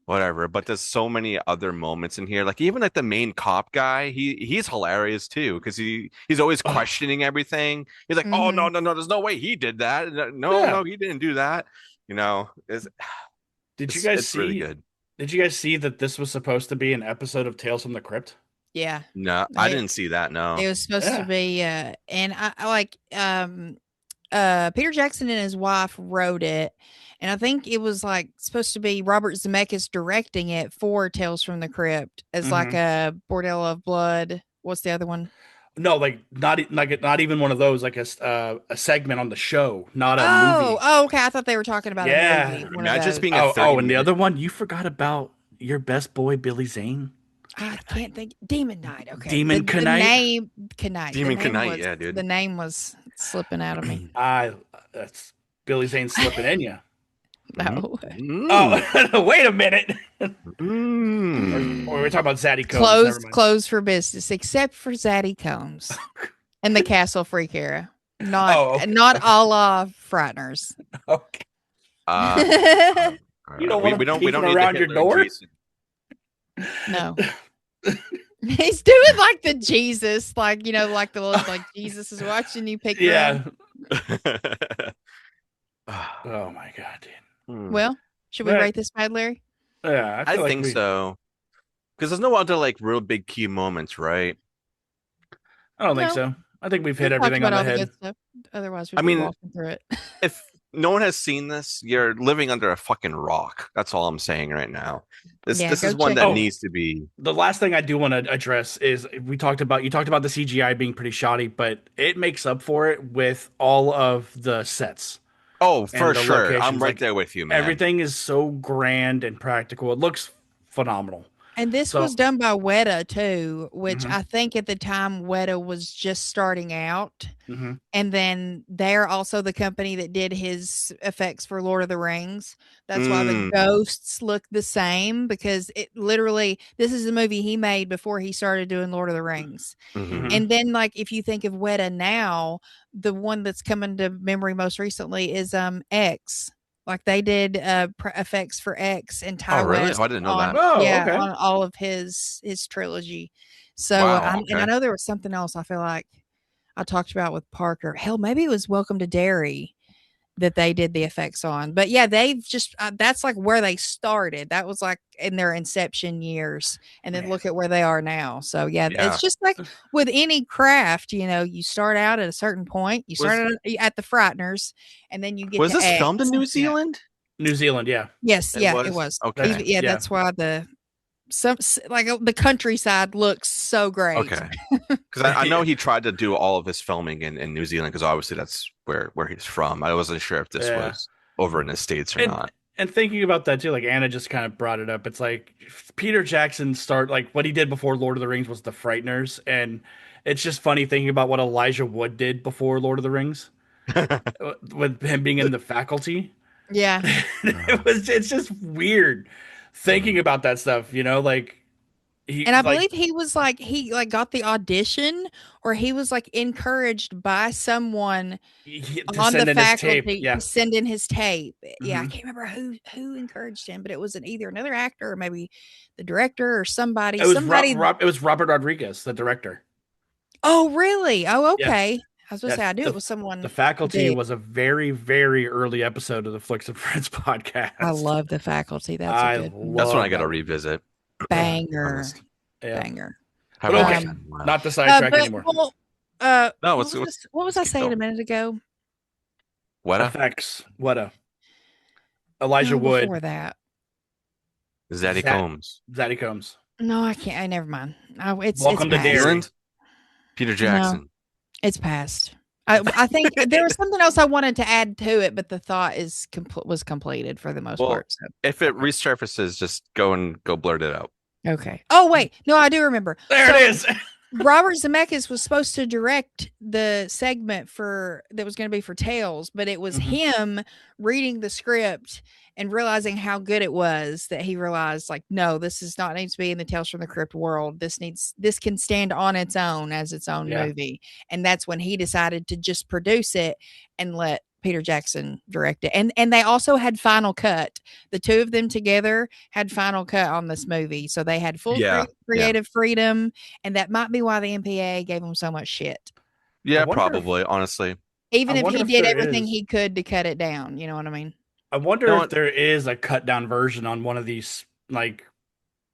whatever. But there's so many other moments in here. Like even like the main cop guy, he's hilarious too, because he's always Oh, questioning everything. He's like, oh no, Hmm. no, no, there's no way he did that. No, yeah. no, he didn't do that. It's Did you it's guys it's really see? good. Did you guys see that this was supposed to be an episode of Tales from the Crypt? Yeah. No, I didn't see that. It No. was supposed to Yeah. be, and I like, Peter Jackson and his wife wrote it, and I think it was like supposed to be Robert Zemeckis directing it for Tales from the Crypt as like Hmm. a Bordello of Blood. What's the other one? No, like not even one of those. Like a segment on the show, not a Oh, movie. oh, okay. I thought they were talking about a movie. Yeah. One of Imagine just those. being a Oh, 30 and the minute. other one you forgot about your best boy Billy Zane. I Demon Knight. can't think. Demon Knight. Okay, Demon the Knight. name Knight. Demon Knight, yeah, The dude. name was slipping out of me. I that's Billy Zane slipping in you. Mm. No. Mm. Oh, wait a minute. Or we're Mm. talking about Zaddy Combs. Never mind. Closed for business, except for Zaddy Combs and the Castle Freak era. Oh, okay. Not Okay. a la Frighteners. Okay. Uh, You don't we, want we him don't we peeking don't need the around your Hitler and door? Jason. No. He's doing like the Jesus, like, like the look like Jesus is watching you pick Yeah. around. Oh my god, dude. Hmm. Well, should we But rate this bad, Larry? yeah, I I feel like think we. so. Because there's no other like real big key moments, right? I don't think No. so. I think we've hit We've talked everything on about the all the head. good stuff. Otherwise, I we'd be mean, walking through it. if no one has seen this, you're living under a fucking rock. That's all I'm saying right now. This Yeah, this go is one check that it Oh, out. needs to be. the last thing I do want to address is you talked about the CGI being pretty shoddy, but it makes up for it with all of the sets Oh, and for the sure. I'm locations. right Like there with you, man. everything is so grand and practical. It looks phenomenal. And this So, was done by Weta too, which hmm I think at the time Weta was just starting out. hmm And then they're also the company that did his effects for Lord of the Rings. That's why the Mm, ghosts look the same because it literally this is a movie he made before he started doing Lord of the Rings. hmm. hmm And then like if you think of Weta now, the one that's coming to memory most recently is X. Like they did effects for X and Oh, Ty really? Oh, West I didn't know on that. Oh, yeah, okay. on all of his trilogy. So Wow. and I Okay. know there was something else I feel like I talked about with Parker. Hell, maybe it was Welcome to Derry that they did the effects on. But yeah, they've just that's like where they started. That was like in their inception years. And then Man. look at where they are now. So yeah, it's Yeah. just like with any craft, you start out at a certain point. You Was start at the Frighteners and then you get was to this X. filmed in New Yeah. Zealand? New Zealand, yeah. Yes, It yeah, it was. was. That's Okay. Even, yeah, yeah. that's why the countryside looks so great. Okay. Because I know he tried to do all of his filming in New Zealand because obviously that's where he's from. I wasn't sure if this Yeah. was over in the States or And not. and thinking about that too, like Anna just kind of brought it up. It's like Peter Jackson start like what he did before Lord of the Rings was the Frighteners, and it's just funny thinking about what Elijah Wood did before Lord of the Rings with him being in the faculty. Yeah. It's just weird. thinking about that stuff, like he And I like believe he like got the audition, or he was like encouraged by someone to on the send in his tape. faculty to Yeah. send in his tape. Yeah, I Hmm. can't remember who encouraged him, but it was either another actor or maybe the director or somebody. It was Somebody. It was Robert Rodriguez, the director. Oh, really? Oh, Yes. okay. I was gonna say Yes. I knew it The was the someone faculty big. was a very, very early episode of the Flicks and Friends I podcast. love the faculty. That's a I good one. That's one I love got to that. revisit. Banger, Honest. Yeah. banger. But Haven't watched okay, that in a while. not the sidetrack But anymore. well, No, what was let's I keep saying a going. minute ago? What? Effects. What a Elijah No, Wood, before that. Zaddy Zat Combs. Zaddy Combs. No, I can't. I never mind. It's Welcome to past. Derry. Leland? Peter No, Jackson. it's past. I think there was something else I wanted to add to it, but the thought was completed for the most Well, part. So if it Okay. resurfaces, just go blurt it out. okay. Oh wait, no, I do remember. There So it is. Robert Zemeckis was supposed to direct the segment that was going to be for Tales, but it was Mhm. him reading the script and realizing how good it was that he realized, like, no, this is not needs to be in the Tales from the Crypt world. This can stand on its own as its own Yeah. movie. And that's when he decided to just produce it and let Peter Jackson direct it. And they also had final cut. The two of them together had final cut on this movie. So they had full Yeah. creative freedom, and that might be why the MPA gave him so much shit. I Yeah, wonder if probably, honestly. Even I if wonder he if did there everything is. he could to cut it down, you know what I mean? I You wonder know if what? there is a cut down version on one of these like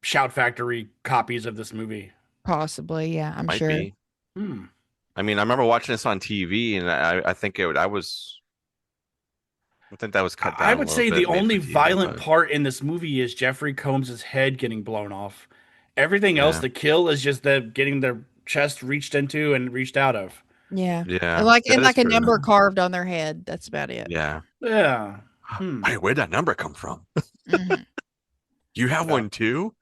Shout Factory copies of this movie. Possibly, yeah, I'm Might sure. be. Hmm. I mean, I remember watching this on TV, and I think I think that was cut I down a would little say the bit, made only for TV, violent but part in this movie is Jeffrey Combs' head getting blown off. Everything else, yeah, the kill is just them getting their chest reached into and reached out of. Yeah. yeah, And that is like a true. number carved on their head. That's about it. Yeah. Yeah. Hmm. Hey, where'd that number come from? Mhm. You have Well, one too?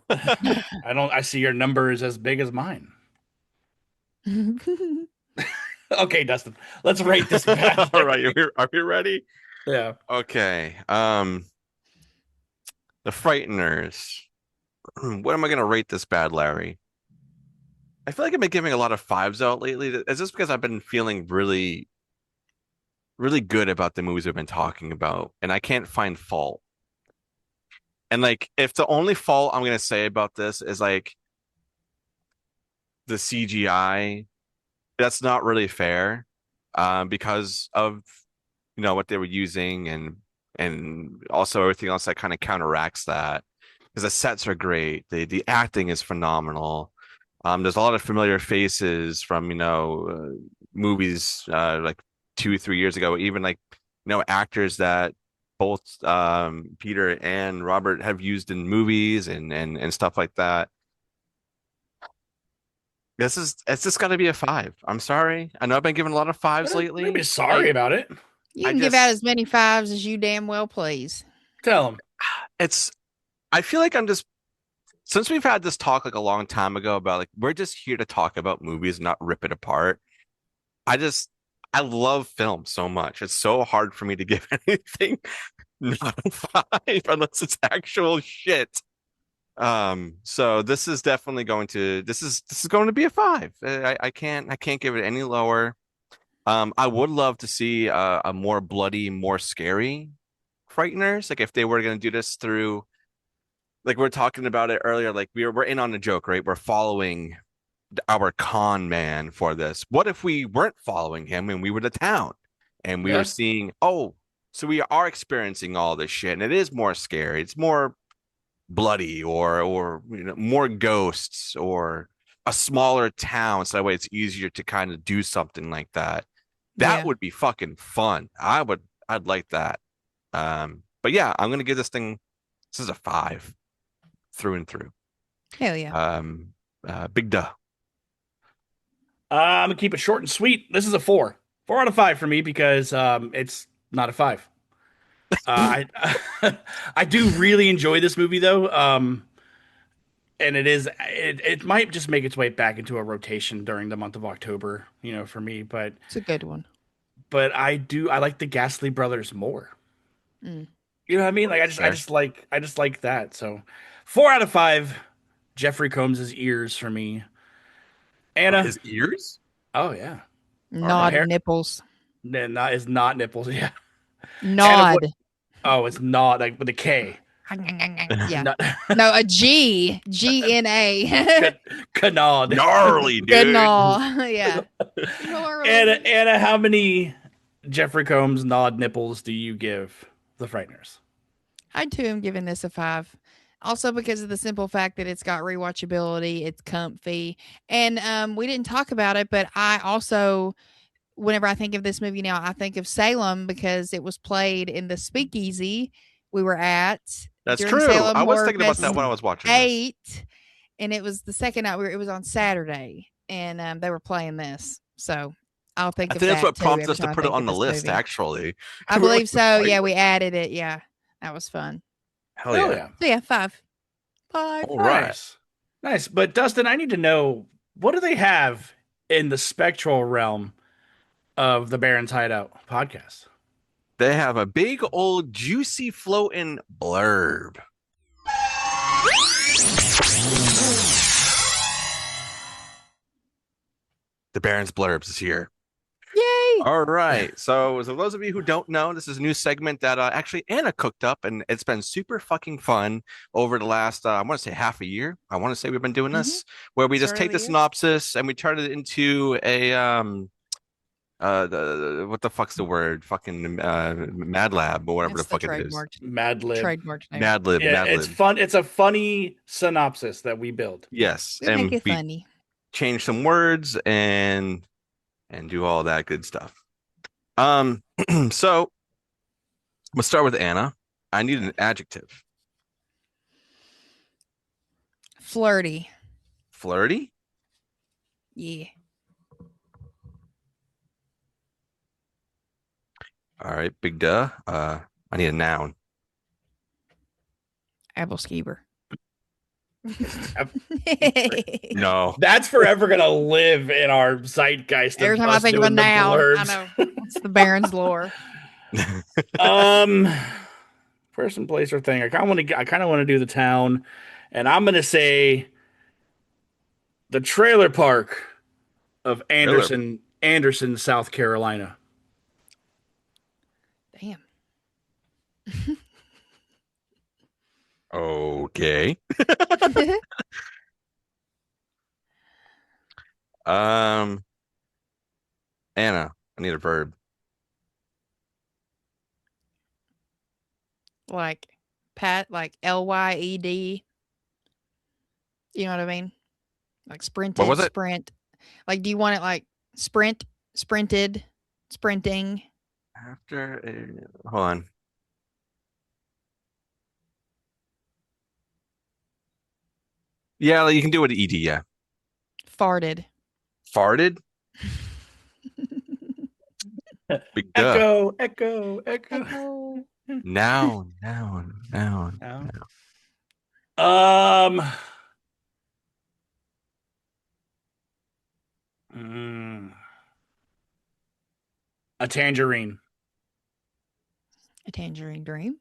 I see your number is as big as mine. Okay, Dustin, let's rate this bad. All right, are we ready? Yeah. Okay. The Frighteners. What am I gonna rate this bad, Larry? I feel like I've been giving a lot of fives out lately. Is this because I've been feeling really, really good about the movies we've been talking about, and I can't find fault? And like, if the only fault I'm gonna say about this is like the CGI, that's not really fair, because of what they were using, and also everything else that kind of counteracts that. Because the sets are great, the acting is phenomenal. There's a lot of familiar faces from movies like 2 3 years ago, even like actors that both Peter and Robert have used in movies and stuff like that. It's just got to be a five. I'm sorry. I know I've been giving a lot of fives Maybe lately, but sorry like about it. You I can give out just as many fives as you damn well please. Tell him. it's I feel like I'm just since we've had this talk like a long time ago about like we're just here to talk about movies, not rip it apart. I just I love film so much. It's so hard for me to give anything not a five unless it's actual shit. So this is definitely this is going to be a five. I can't give it any lower. I would love to see a more bloody, more scary Frighteners. Like if they were going to do this through, like we were talking about it earlier, like we're in on the joke, right? We're following our con man for this. What if we weren't following him and we were the town and we were Yeah. seeing, oh, so we are experiencing all this shit and it is more scary. It's more bloody or more ghosts or a smaller town. So that way it's easier to kind of do something like that. That Yeah. would be fucking fun. I'd like that. But yeah, I'm gonna give this is a five through and through. Hell yeah. Big duh. I'm gonna keep it short and sweet. This is a 4 out of 5 for me because it's not a 5. I I do really enjoy this movie though. And it might just make its way back into a rotation during the month of October, for me. It's a good one. But I like the Ghastly Brothers more. Mm. You know what I mean? Like Fair. I just like that. So 4 out of 5 Jeffrey Combs's ears for me. Anna. His ears? Oh yeah. Or no Nod hair. nipples. Not is not nipples. Yeah. Anna, what? Nod. Oh, it's not like with a K. Yeah. Not No, a G. G-N-A. canard. Gnarly, Good dude. no. Yeah. Anna, how many Jeffrey Combs nod nipples do you give the Frighteners? I too am giving this a 5. Also because of the simple fact that it's got rewatchability, it's comfy. And we didn't talk about it, but I also whenever I think of this movie now, I think of Salem because it was played in the speakeasy we were at That's during true. Salem I was Horror thinking about that Fest when I was watching this. 8, and it was the second night it was on Saturday, and they were playing this. So I'll think I of think that's that what too prompted every us to time I put it think on of the this list, movie. actually. I We were believe like, so. "Wait, Yeah, we added it. Yeah, that was fun. hell Hell yeah. yeah. So yeah, 5. 5. All right. Nice. But Dustin, I need to know, what do they have in the spectral realm of the Baron's Hideout podcast? They have a big old juicy floating blurb. The Baron's Blurbs is here. Yay! All right. So those of you who don't know, this is a new segment that actually Anna cooked up, and it's been super fucking fun over the last, I want to say half a year. I want to say we've been doing this, where we just Start of take the the year. synopsis and we turn it into a what the fuck's the word? Fucking Mad Lab or whatever That's the fuck it is. Mad Lib. Trademark name. Mad Lib, Yeah, Mad it's Lib. fun. It's a funny synopsis that we build. Yes, We make and it we funny. change some words and do all that good stuff. So let's start with Anna. I need an adjective. Flirty. Flirty? Yeah. All right, big duh. I need a noun. Apple skeever. No. That's forever gonna live in our zeitgeist. Every Of time I us think of a doing the noun, I blurbs. know it's the Baron's lore. Um, person, place, or thing. I kind of want to do the town, and I'm gonna say the trailer park of Trailer. Anderson, South Carolina. Damn. Okay. Um, Anna, I need a verb. Like Pat, like Lyed. You know what I mean? Like What sprinted, was it? sprint. Like, do you want it like sprint, sprinted, sprinting, After, hold on. Yeah, you can do it ed. Yeah, farted? farted. Big duh. Echo. Echo. Noun. No. Um. mm, a tangerine. A tangerine dream.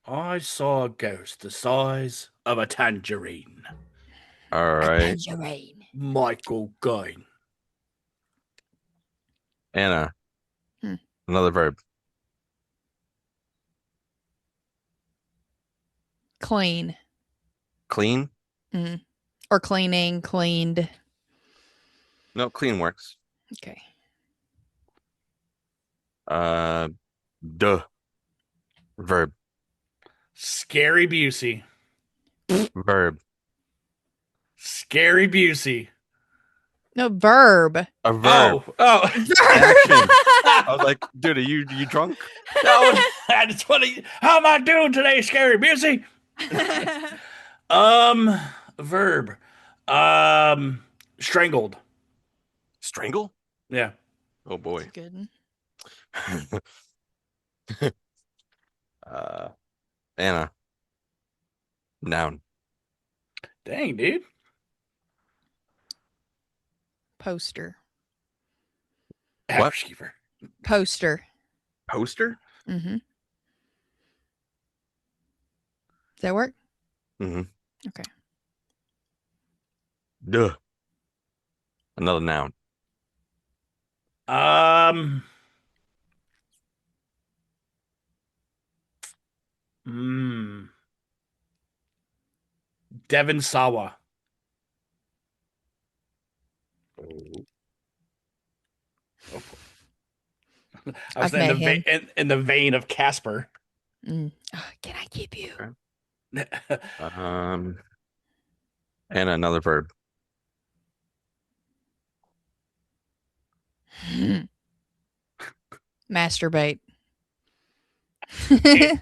I saw a ghost the size of a tangerine. All A right, tangerine. Michael Gain. Anna. Hmm. Another verb. Clean. Clean. Or cleaning, cleaned. No, clean works. Okay. Duh. Verb. Scary Busey. Verb. Scary Busey. No, verb. A verb. Oh. Action. I was like, dude, are you drunk? No, I just want to. How am I doing today, Scary Busey? Verb. Strangled. Strangle? Yeah. Oh boy. That's a good one. Anna. Noun. Dang, dude. Poster. What? Apple-skeever. Poster. Poster? Mm-hmm. that work? Mm-hmm. Okay. Duh. Another noun. Um. Mm, Devon Sawa. Oh. Oh, I was I've in met the him. in the vein of Casper. Can I keep you? Okay. And another verb. Masturbate. It-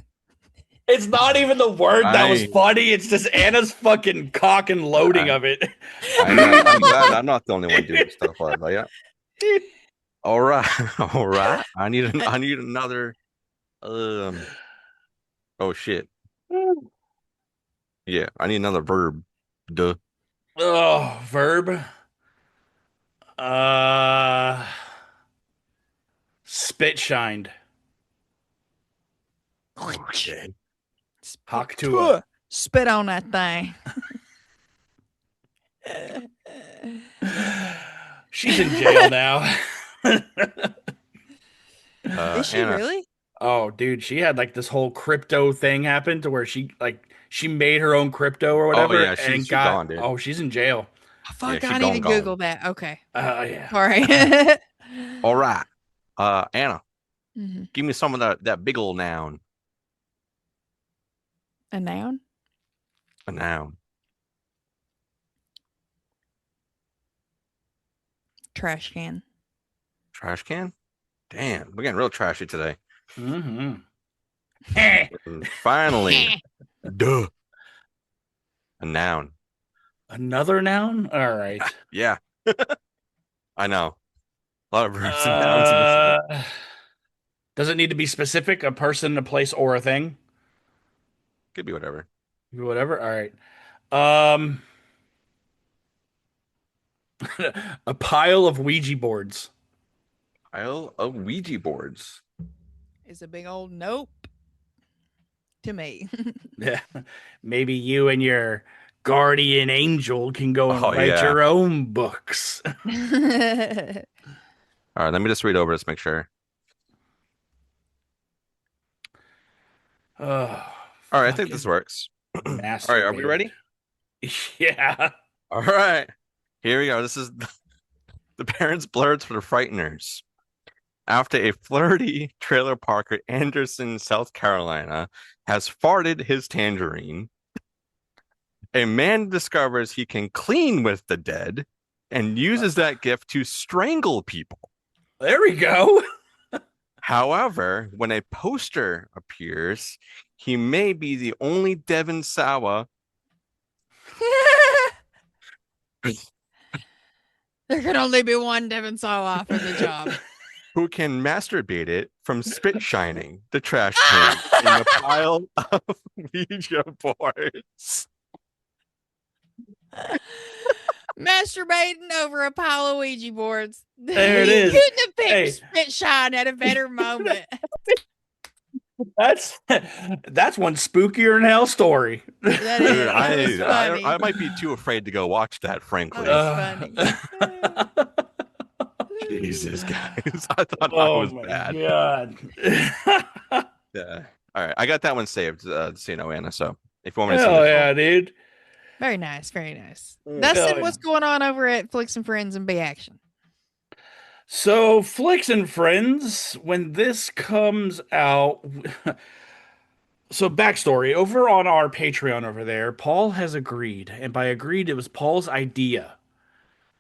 it's not even the word that was I funny. It's just Anna's fucking cock and loading I of it. I'm glad I'm not the only one doing stuff like that. Yeah. All right. All right. I need another um oh shit. Yeah, I need another verb. Duh. Oh, verb. Uh, Spit shined. Okay. Haktua. Spit on that thing. She's in jail now. Is she Anna. really? Oh, dude, she had like this whole crypto thing happen to where she made her own crypto or Oh whatever yeah, and she gone, dude. she's in jail. Oh, Yeah, fuck, she I need to gone Google gone. that. Okay. Yeah. All right. All right. Anna, Mhm. give me some of that big old noun. A noun? A noun. Trash can. Trash can? Damn, we're getting real trashy today. Mm-hmm. And finally, duh. A noun. Another noun? All right. Yeah, I know. A lot of verbs and nouns in this one. Uh, does it need to be specific? A person, a place, or a thing? Could be whatever. Whatever. All right. Um, a pile of Ouija boards. Pile of Ouija boards. Is a big old nope to me. Yeah. Maybe you and your guardian angel can go Oh and write yeah. your own books. All right, let me just read over this, make sure. Oh, All right, I think this fucking works. All right, are we masturbated. ready? Yeah. All right. Here we go. This is the parents' blurts for the frighteners. After a flirty trailer park at Anderson, South Carolina, has farted his tangerine, a man discovers he can clean with the dead and uses that gift to strangle people. There we go. However, when a poster appears, he may be the only Devon Sawa There can only be one Devon Sawa for the job. who can masturbate it from spit shining the trash can in a pile of Ouija boards. Masturbating over a pile of Ouija boards. There it You is. couldn't have picked Hey. spit shine at a better moment. That's one spookier than hell story. That Dude, is. That was funny. I might be too afraid to go watch that, That frankly. was funny. Jesus, guys. I thought I Oh was my bad. god. Yeah. All right. I got that one saved, so you know, Anna. So if you want me to send Hell it, yeah, dude. Very nice. Very nice. Mm. Dustin, Hell what's yeah. going on over at Flicks and Friends and B Action? So, Flicks and Friends, when this comes out, so backstory over on our Patreon over there, Paul has agreed, and by agreed, it was Paul's idea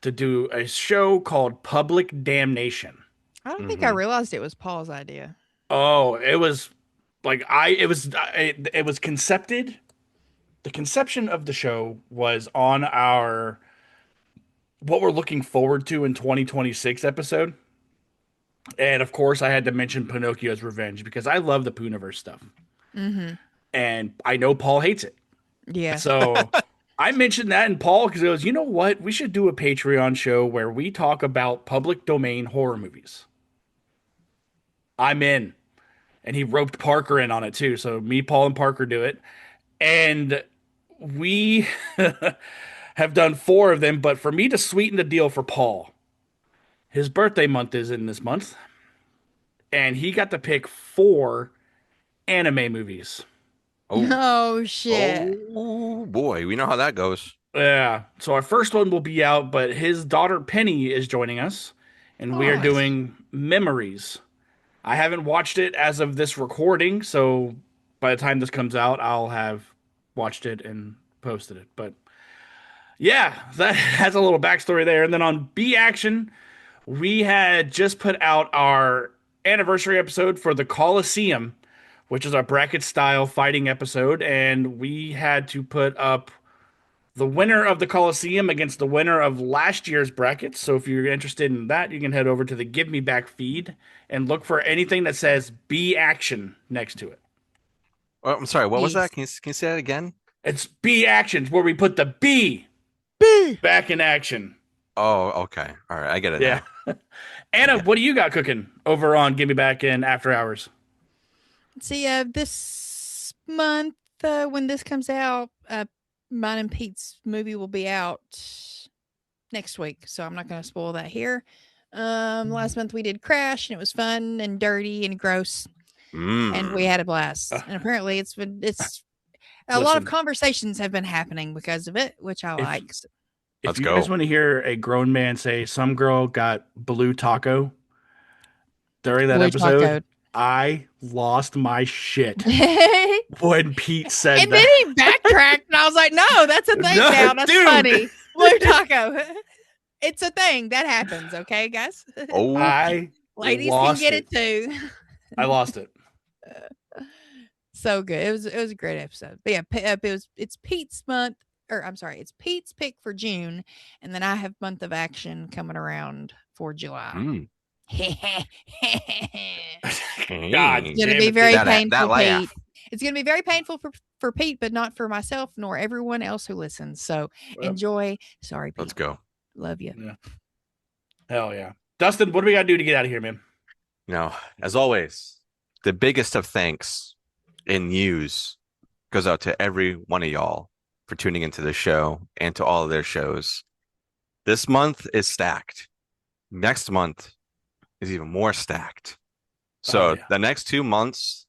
to do a show called Public Damnation. I don't think I realized it was Paul's idea. Oh, it was like it was concepted. The conception of the show was on our what we're looking forward to in 2026 episode. And of course, I had to mention Pinocchio's Revenge because I love the Pooniverse stuff. Mm-hmm. And I know Paul hates it. Yeah. So I mentioned that, and Paul, because it goes, you know what? We should do a Patreon show where we talk about public domain horror movies. I'm in. And he roped Parker in on it too. So me, Paul, and Parker do it. And we have done 4 of them, but for me to sweeten the deal for Paul, his birthday month is in this month, and he got to pick 4 anime movies. Oh, Oh shit. oh boy, we know how that goes. Yeah. So our first one will be out, but his daughter Penny is joining us, and we are Oh, doing Memories. I haven't watched it as of this recording, so by the time this comes out, I'll have watched it and posted it. But yeah, that has a little backstory there. And then on B Action, we had just put out our anniversary episode for the Coliseum, which is our bracket style fighting episode, and we had to put up the winner of the Coliseum against the winner of last year's brackets. So if you're interested in that, you can head over to the Give Me Back feed and look for anything that says B Action next to it. Oh, I'm sorry, what was that? yes. Can you say that again? It's B Actions where we put the B B. back in action. Oh, okay. All right, I get it Yeah. now. Anna, Yeah. what do you got cooking over on Give Me Back in After Hours? See, this month, when this comes out, mine and Pete's movie will be out next week, so I'm not going to spoil that here. Last month we did Crash, and it was fun and dirty and gross, and we Mm. had a blast. And apparently, it's a lot of Listen, conversations have been happening because of it, which I if like. if Let's you guys go. want to hear a grown man say some girl got blue taco during that Blue episode, taco. I lost my shit And when Pete said then that. he backtracked, and I was like, "No, that's a thing No, now. That's dude. funny." Blue taco. It's a thing that happens. Okay, guys. Oh, I Ladies can lost get it too. I lost it. So good. It was a great episode. But yeah, it's Pete's month, or I'm sorry, it's Pete's pick for June, and then I have month of action coming around for July. mm. God It's gonna damn be it, very Pete. that painful, laugh. Pete. It's gonna be very painful for Pete, but not for myself nor everyone else who listens. So Well, enjoy. Sorry, Let's Pete. go. Love you. yeah. Hell yeah. Dustin, what do we got to do to get out of here, man? Now, as always, the biggest of thanks in news goes out to every one of y'all for tuning into the show and to all of their shows. This month is stacked. Next month is even more stacked. So Oh, yeah. the next 2 months,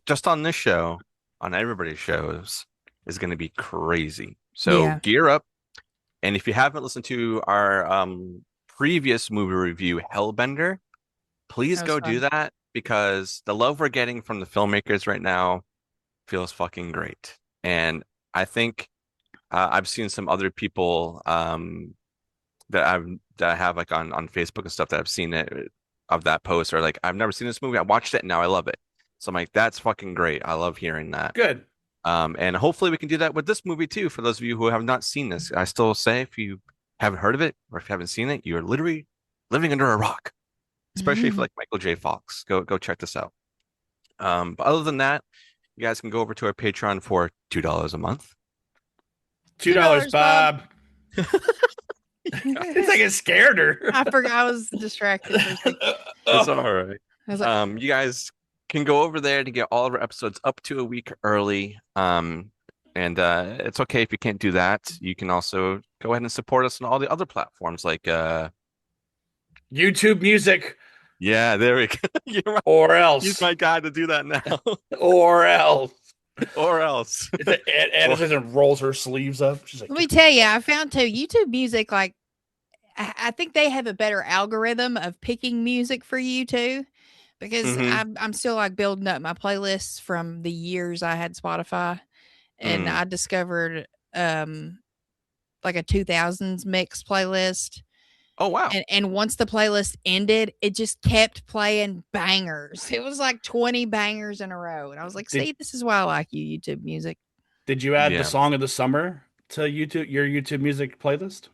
just on this show, on everybody's shows, is going to be crazy. So Yeah. gear up. And if you haven't listened to our previous movie review, Hellbender, please That was go do fun. that because the love we're getting from the filmmakers right now feels fucking great. And I think I've seen some other people that I have like on Facebook and stuff that I've seen it of that post are like, I've never seen this movie. I watched it and now I love it. So I'm like, that's fucking great. I love hearing that. Good. And hopefully we can do that with this movie too. For those of you who have not seen this, I still say if you haven't heard of it or if you haven't seen it, you're literally living under a rock. Especially if you like Michael J. Fox. Go check this out. But other than that, you guys can go over to our Patreon for $2 a month. $2, $2, Bob. It's like it scared her. I forgot. I was distracted. For a second. It's all right. I was like, You guys can go over there to get all of our episodes up to a week early. And it's okay if you can't do that. You can also go ahead and support us on all the other platforms like YouTube Music yeah, there we go. You're right. or else. Use my guy to do that now. Or else. Or else. Anna says and rolls her sleeves up. She's like, let me tell you, I found too YouTube Music. Like, I think they have a better algorithm of picking music for you too, because Mhm. I'm still like building up my playlists from the years I had Spotify, and Mm. I discovered like a 2000s mix playlist. Oh wow. And once the playlist ended, it just kept playing bangers. It was like 20 bangers in a row. And I was like, Did- see, this is why I like you, YouTube Music. did you add Yeah. the song of the summer to YouTube, your YouTube Music playlist?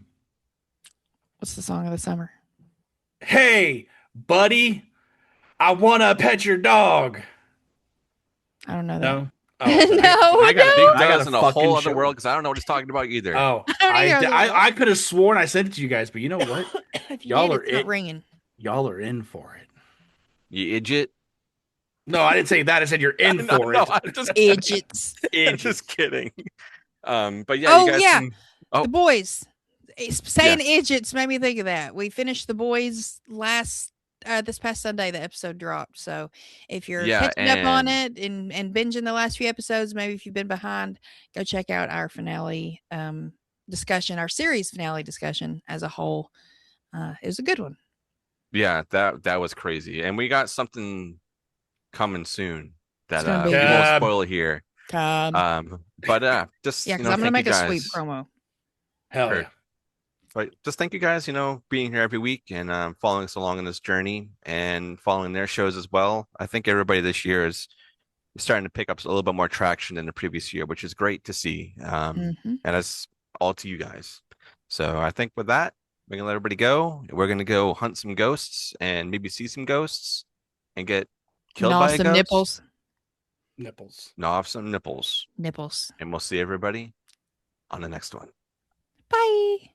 What's the song of the summer? Hey, buddy, I want to pet your dog. I don't know that. No. No, I got no. a, I got Does a in a fucking whole other show. world because I don't know what he's talking about either. Oh, I don't either. I could have sworn I sent it to you guys, but you know what? If you Y'all did, are it's not it. ringing. Y'all are in for it. You idiot. No, I didn't say that. I said you're in No, for no, it. I'm just Idiots. I'm just kidding. But yeah, you Oh guys yeah, can. Oh The Boys. Saying yes, idiots made me think of that. We finished The Boys this past Sunday. The episode dropped. So if you're yeah, catching up on and it and binging the last few episodes, maybe if you've been behind, go check out our finale discussion, our series finale discussion as a whole. It was a good one. yeah, that was crazy, and we got something coming soon It's that gonna be we won't good. God, spoil here. Um, But just yeah, because I'm gonna thank you make a sweet guys. promo. hell Heard. yeah. But just thank you guys, being here every week and following us along in this journey and following their shows as well. I think everybody this year is starting to pick up a little bit more traction than the previous year, which is great to see. Hmm. And that's all to you guys. So I think with that, we're gonna let everybody go. We're gonna go hunt some ghosts and maybe see some ghosts and get killed Gnaw by a some ghost, nipples. Nipples. gnaw off some nipples, Nipples. and we'll see everybody on the next one. Bye.